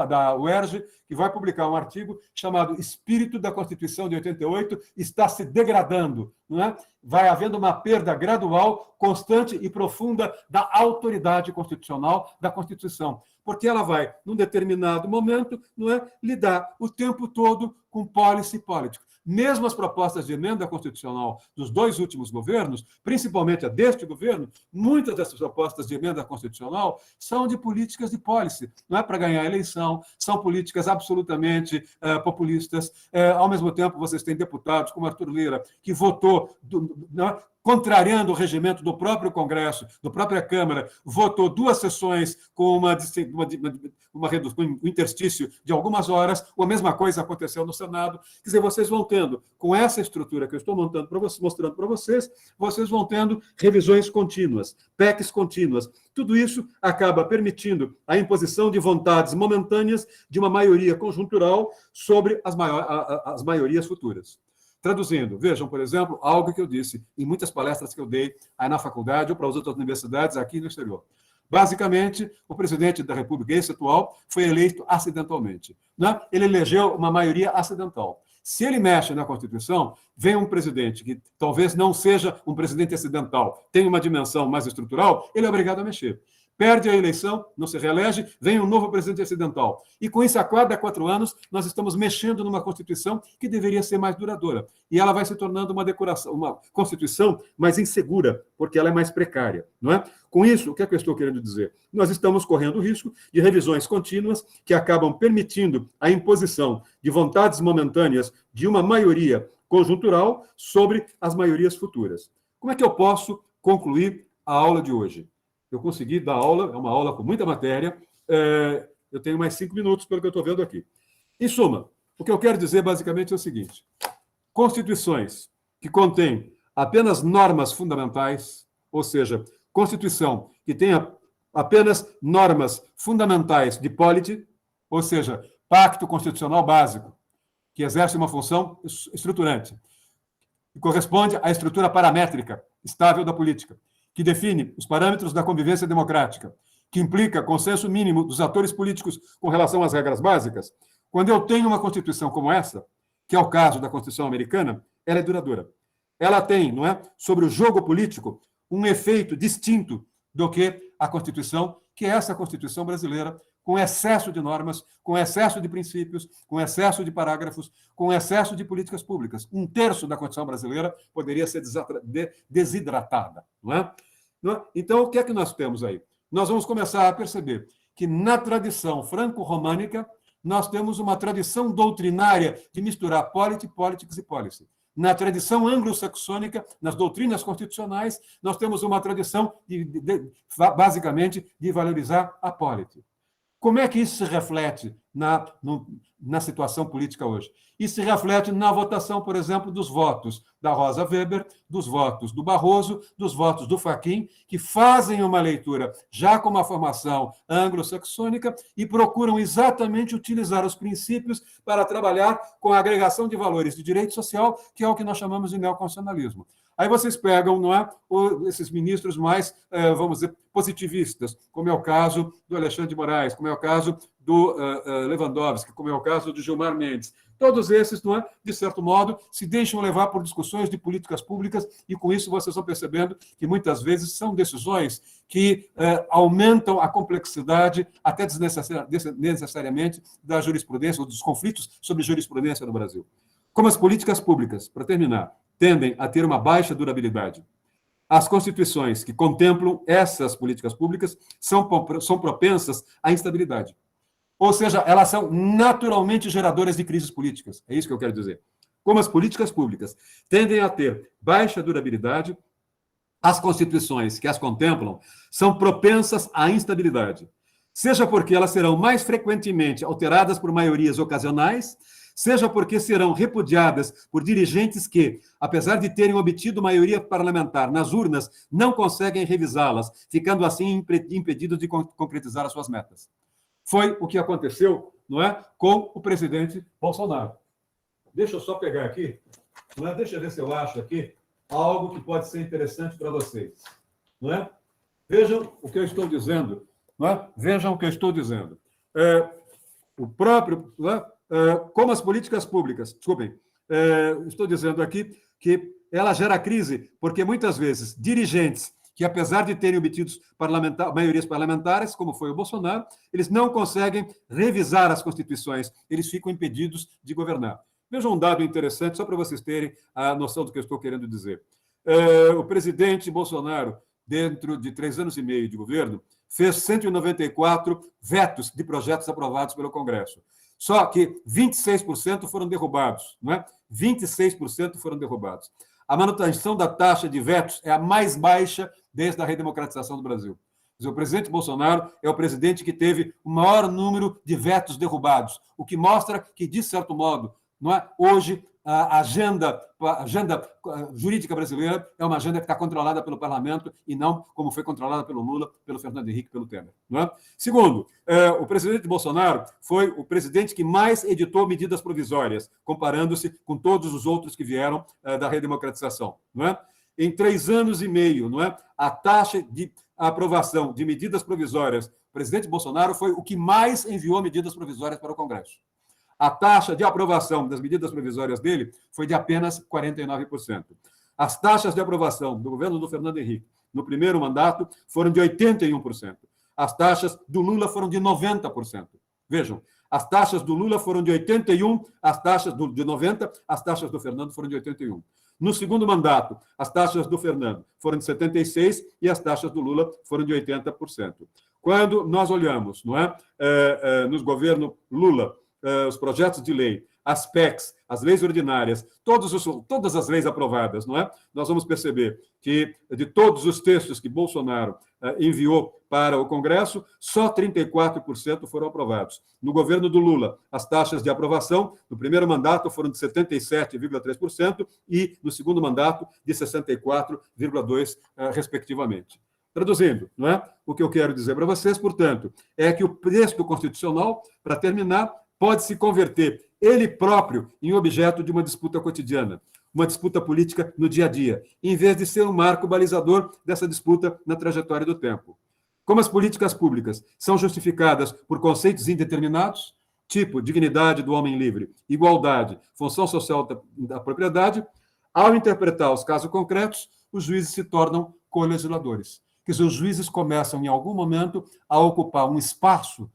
Speaker 2: da UERJ que vai publicar um artigo chamado Espírito da Constituição de 88 está se degradando, não é? Vai havendo uma perda gradual, constante e profunda da autoridade constitucional da Constituição, porque ela vai, num determinado momento, não é, lidar o tempo todo com policy político. mesmo as propostas de emenda constitucional dos 2 últimos governos, principalmente a deste governo, muitas dessas propostas de emenda constitucional são de políticas de policy, não é para ganhar a eleição, são políticas absolutamente populistas. Ao mesmo tempo, vocês têm deputados como Arthur Lira, que votou contrariando o regimento do próprio Congresso, da própria Câmara, votou 2 sessões com um interstício de algumas horas, ou a mesma coisa aconteceu no Senado. Quer dizer, vocês vão tendo, com essa estrutura que eu estou mostrando para vocês, vocês vão tendo revisões contínuas, PECs contínuas. Tudo isso acaba permitindo a imposição de vontades momentâneas de uma maioria conjuntural sobre as maiorias futuras. Traduzindo, vejam, por exemplo, algo que eu disse em muitas palestras que eu dei aí na faculdade ou para as outras universidades aqui no exterior. Basicamente, o presidente da República, esse atual, foi eleito acidentalmente. Né? Ele elegeu uma maioria acidental. Se ele mexe na Constituição, vem um presidente que talvez não seja um presidente acidental, tem uma dimensão mais estrutural, ele é obrigado a mexer. Perde a eleição, não se reelege, vem um novo presidente acidental. E com isso, a cada 4 anos, nós estamos mexendo numa Constituição que deveria ser mais duradoura. E ela vai se tornando uma Constituição mais insegura, porque ela é mais precária. Não é? Com isso, o que é que eu estou querendo dizer? Nós estamos correndo o risco de revisões contínuas que acabam permitindo a imposição de vontades momentâneas de uma maioria conjuntural sobre as maiorias futuras. Como é que eu posso concluir a aula de hoje? Eu consegui dar aula, é uma aula com muita matéria, eu tenho mais 5 minutos pelo que eu estou vendo aqui. Em suma, o que eu quero dizer basicamente é o seguinte: constituições que contêm apenas normas fundamentais, ou seja, Constituição que tenha apenas normas fundamentais de polity, ou seja, pacto constitucional básico, que exerce uma função estruturante, que corresponde à estrutura paramétrica estável da política, que define os parâmetros da convivência democrática, que implica consenso mínimo dos atores políticos com relação às regras básicas. Quando eu tenho uma Constituição como essa, que é o caso da Constituição americana, ela é duradoura. Ela tem, não é, sobre o jogo político, um efeito distinto do que a Constituição, que é essa Constituição brasileira, com excesso de normas, com excesso de princípios, com excesso de parágrafos, com excesso de políticas públicas. 1/3 da Constituição brasileira poderia ser desidratada. Não é? Então, o que é que nós temos aí? Nós vamos começar a perceber que, na tradição franco-românica, nós temos uma tradição doutrinária de misturar polity, politics e policy. Na tradição anglo-saxônica, nas doutrinas constitucionais, nós temos uma tradição, basicamente, de valorizar a polity. Como é que isso se reflete na situação política hoje? Isso se reflete na votação, por exemplo, dos votos da Rosa Weber, dos votos do Barroso, dos votos do Fachin, que fazem uma leitura já com uma formação anglo-saxônica e procuram exatamente utilizar os princípios para trabalhar com a agregação de valores de direito social, que é o que nós chamamos de neoconstitucionalismo. Aí vocês pegam, não é, esses ministros mais, vamos dizer, positivistas, como é o caso do Alexandre de Moraes, como é o caso do Lewandowski, como é o caso do Gilmar Mendes. Todos esses, não é, de certo modo, se deixam levar por discussões de políticas públicas e, com isso, vocês vão percebendo que, muitas vezes, são decisões que aumentam a complexidade, até desnecessariamente, da jurisprudência, ou dos conflitos sobre jurisprudência no Brasil. Como as políticas públicas, para terminar, tendem a ter uma baixa durabilidade, as constituições que contemplam essas políticas públicas são propensas à instabilidade. Ou seja, elas são naturalmente geradoras de crises políticas. É isso que eu quero dizer. Como as políticas públicas tendem a ter baixa durabilidade, as constituições que as contemplam são propensas à instabilidade. Seja porque elas serão mais frequentemente alteradas por maiorias ocasionais, seja porque serão repudiadas por dirigentes que, apesar de terem obtido maioria parlamentar nas urnas, não conseguem revisá-las, ficando assim impedidos de concretizar as suas metas. Foi o que aconteceu, não é, com o presidente Bolsonaro. Deixa eu só pegar aqui, não é? Deixa eu ver se eu acho aqui algo que pode ser interessante para vocês. Não é? Vejam o que eu estou dizendo. Não é? Vejam o que eu estou dizendo. O próprio... Não é? Como as políticas públicas, desculpem, estou dizendo aqui que ela gera crise, porque muitas vezes dirigentes que, apesar de terem obtido maiorias parlamentares, como foi o Bolsonaro, eles não conseguem revisar as constituições, eles ficam impedidos de governar. Vejam um dado interessante, só para vocês terem a noção do que eu estou querendo dizer. O presidente Bolsonaro, dentro de 3 anos e meio de governo, fez 194 vetos de projetos aprovados pelo Congresso. Só que 26% foram derrubados, não é? 26% foram derrubados. A manutenção da taxa de vetos é a mais baixa desde a redemocratização do Brasil. O presidente Bolsonaro é o presidente que teve o maior número de vetos derrubados, o que mostra que, de certo modo, não é? Hoje a agenda jurídica brasileira é uma agenda que está controlada pelo parlamento e não como foi controlada pelo Lula, pelo Fernando Henrique, pelo Temer. Não é? Segundo, o presidente Bolsonaro foi o presidente que mais editou medidas provisórias, comparando-se com todos os outros que vieram da redemocratização. Não é? Em 3 anos e meio, não é? A taxa de aprovação de medidas provisórias, o presidente Bolsonaro foi o que mais enviou medidas provisórias para o Congresso. A taxa de aprovação das medidas provisórias dele foi de apenas 49%. As taxas de aprovação do governo do Fernando Henrique no primeiro mandato foram de 81%. As taxas do Lula foram de 90%. Vejam, as taxas do Lula foram de 81%, as taxas de 90%, as taxas do Fernando foram de 81%. No segundo mandato, as taxas do Fernando foram de 76% e as taxas do Lula foram de 80%. Quando nós olhamos, não é, no governo Lula, os projetos de lei, as PECs, as leis ordinárias, todas as leis aprovadas, não é? Nós vamos perceber que, de todos os textos que Bolsonaro enviou para o Congresso, só 34% foram aprovados. No governo do Lula, as taxas de aprovação no primeiro mandato foram de 77,3% e no segundo mandato de 64,2%, respectivamente. Traduzindo, não é? O que eu quero dizer para vocês, portanto, é que o texto constitucional, para terminar, pode se converter ele próprio em objeto de uma disputa cotidiana, uma disputa política no dia a dia, em vez de ser um marco balizador dessa disputa na trajetória do tempo. Como as políticas públicas são justificadas por conceitos indeterminados, tipo dignidade do homem livre, igualdade, função social da propriedade, ao interpretar os casos concretos, os juízes se tornam colegisladores. Que os juízes começam, em algum momento, a ocupar um espaço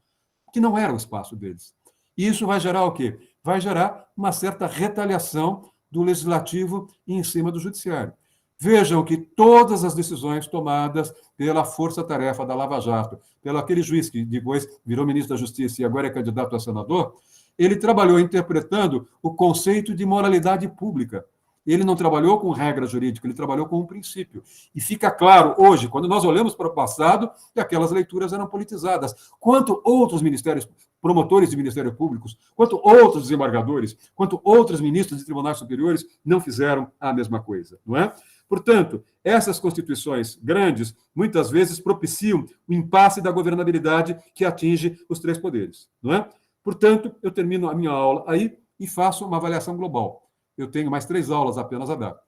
Speaker 2: que não era o espaço deles. E isso vai gerar o quê? Vai gerar uma certa retaliação do legislativo em cima do judiciário. Vejam que todas as decisões tomadas pela força-tarefa da Lava Jato, pelo aquele juiz que depois virou ministro da Justiça e agora é candidato a senador, ele trabalhou interpretando o conceito de moralidade pública. Ele não trabalhou com regra jurídica, ele trabalhou com um princípio. E fica claro hoje, quando nós olhamos para o passado, que aquelas leituras eram politizadas. Quanto outros ministérios, promotores de ministérios públicos, quanto outros desembargadores, quanto outros ministros de tribunais superiores não fizeram a mesma coisa, não é? Portanto, essas constituições grandes, muitas vezes, propiciam o impasse da governabilidade que atinge os 3 poderes, não é? Portanto, eu termino a minha aula aí e faço uma avaliação global. Eu tenho mais 3 aulas apenas a dar.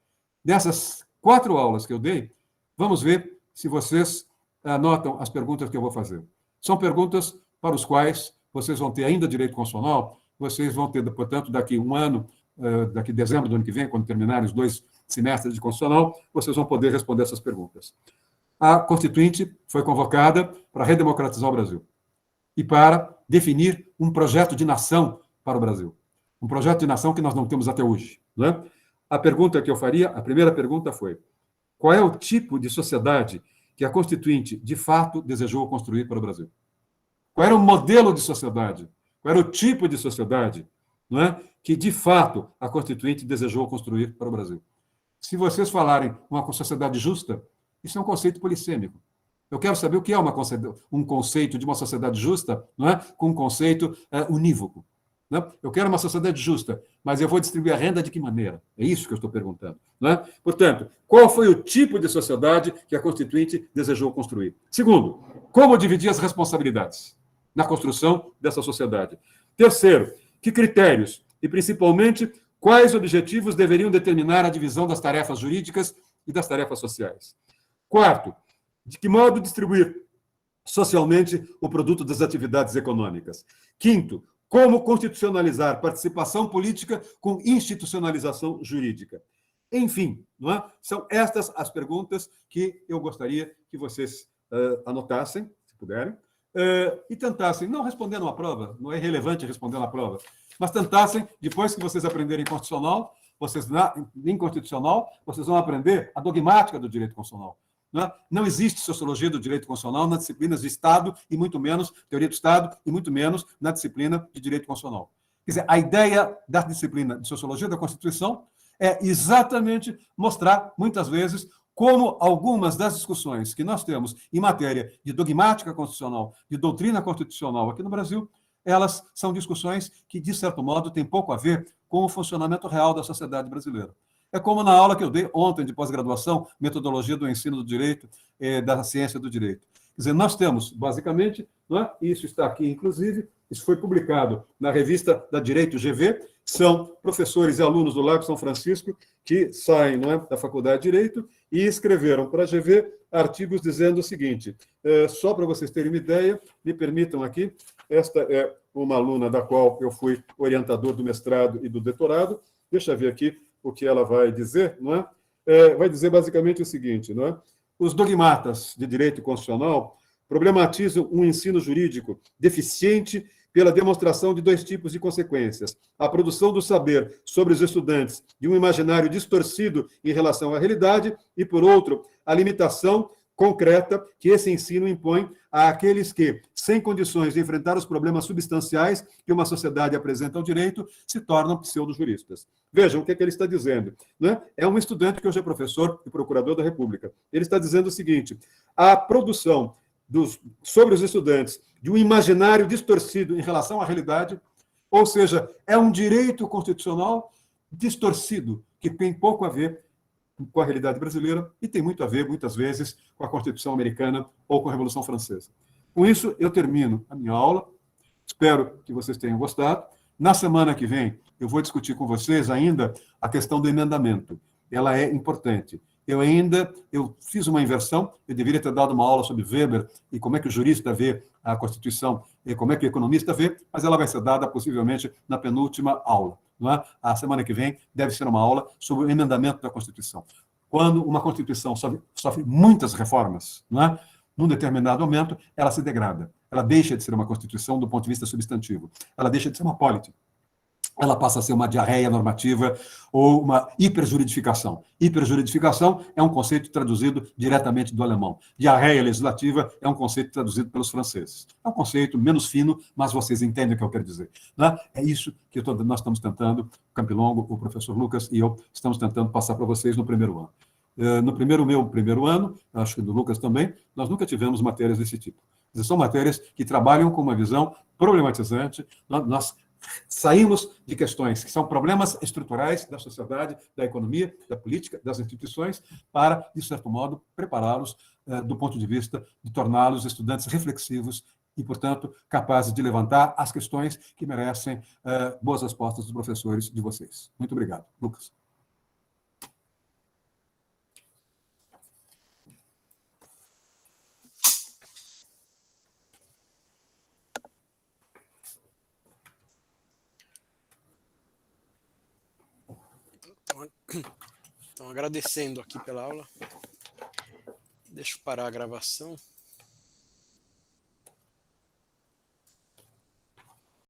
Speaker 2: Nessas 4 aulas que eu dei, vamos ver se vocês anotam as perguntas que eu vou fazer. São perguntas para as quais vocês vão ter ainda direito constitucional, vocês vão ter, portanto, daqui 1 ano, daqui dezembro do ano que vem, quando terminarem os 2 semestres de constitucional, vocês vão poder responder essas perguntas. A Constituinte foi convocada para redemocratizar o Brasil e para definir um projeto de nação para o Brasil. Um projeto de nação que nós não temos até hoje. Não é? A pergunta que eu faria, a primeira pergunta foi: qual é o tipo de sociedade que a Constituinte, de fato, desejou construir para o Brasil? Qual era o modelo de sociedade? Qual era o tipo de sociedade, não é, que, de fato, a Constituinte desejou construir para o Brasil? Se vocês falarem uma sociedade justa, isso é um conceito polissêmico. Eu quero saber o que é um conceito de uma sociedade justa, não é, com um conceito unívoco. Não? Eu quero uma sociedade justa, mas eu vou distribuir a renda de que maneira? É isso que eu estou perguntando. Não é? Portanto, qual foi o tipo de sociedade que a Constituinte desejou construir? Segundo, como dividir as responsabilidades na construção dessa sociedade? Terceiro, que critérios e, principalmente, quais objetivos deveriam determinar a divisão das tarefas jurídicas e das tarefas sociais? Quarto, de que modo distribuir socialmente o produto das atividades econômicas? Quinto, como constitucionalizar participação política com institucionalização jurídica? Enfim, não é? São estas as perguntas que eu gostaria que vocês anotassem, se puderem, e tentassem, não responder numa prova, não é relevante responder na prova, mas tentassem, depois que vocês aprenderem constitucional, vocês vão aprender a dogmática do direito constitucional. Não existe sociologia do direito constitucional nas disciplinas de Estado, e muito menos teoria do Estado, e muito menos na disciplina de direito constitucional. Quer dizer, a ideia da disciplina de sociologia da Constituição é exatamente mostrar, muitas vezes, como algumas das discussões que nós temos em matéria de dogmática constitucional, de doutrina constitucional aqui no Brasil, elas são discussões que, de certo modo, têm pouco a ver com o funcionamento real da sociedade brasileira. É como na aula que eu dei ontem de pós-graduação, Metodologia do Ensino do Direito, da Ciência do Direito. Quer dizer, nós temos, basicamente, isso está aqui, inclusive, isso foi publicado na revista da Direito GV, são professores e alunos do Largo São Francisco que saem da Faculdade de Direito e escreveram para a GV artigos dizendo o seguinte, só para vocês terem uma ideia, me permitam aqui, esta é uma aluna da qual eu fui orientador do mestrado e do doutorado, deixa eu ver aqui o que ela vai dizer, vai dizer basicamente o seguinte, os dogmatas de direito constitucional problematizam um ensino jurídico deficiente pela demonstração de dois tipos de consequências. A produção do saber sobre os estudantes de um imaginário distorcido em relação à realidade e, por outro, a limitação concreta que esse ensino impõe àqueles que, sem condições de enfrentar os problemas substanciais que uma sociedade apresenta ao direito, se tornam pseudo-juristas. Vejam o que ele está dizendo. É um estudante que hoje é professor e procurador da República. Ele está dizendo o seguinte, a produção sobre os estudantes de um imaginário distorcido em relação à realidade, ou seja, é um direito constitucional distorcido, que tem pouco a ver com a realidade brasileira e tem muito a ver, muitas vezes, com a Constituição americana ou com a Revolução Francesa. Com isso, eu termino a minha aula. Espero que vocês tenham gostado. Na semana que vem, eu vou discutir com vocês ainda a questão do emendamento. Ela é importante. Eu fiz uma inversão, eu deveria ter dado uma aula sobre Weber e como é que o jurista vê a Constituição e como é que o economista vê, mas ela vai ser dada possivelmente na penúltima aula. A semana que vem deve ser uma aula sobre o emendamento da Constituição. Quando uma Constituição sofre muitas reformas, num determinado momento, ela se degrada. Ela deixa de ser uma Constituição do ponto de vista substantivo. Ela deixa de ser uma polity. Ela passa a ser uma diarreia normativa ou uma hiperjuridificação. Hiperjuridificação é um conceito traduzido diretamente do alemão. Diarreia legislativa é um conceito traduzido pelos franceses. É um conceito menos fino, mas vocês entendem o que eu quero dizer. É isso que nós estamos tentando, o Campilongo, o professor Lucas e eu estamos tentando passar para vocês no primeiro ano. No meu primeiro ano, acho que do Lucas também, nós nunca tivemos matérias desse tipo. São matérias que trabalham com uma visão problematizante. Nós saímos de questões que são problemas estruturais da sociedade, da economia, da política, das instituições, para, de certo modo, prepará-los do ponto de vista de torná-los estudantes reflexivos e, portanto, capazes de levantar as questões que merecem boas respostas dos professores de vocês. Muito obrigado. Lucas.
Speaker 1: Então, agradecendo aqui pela aula. Deixa eu parar a gravação.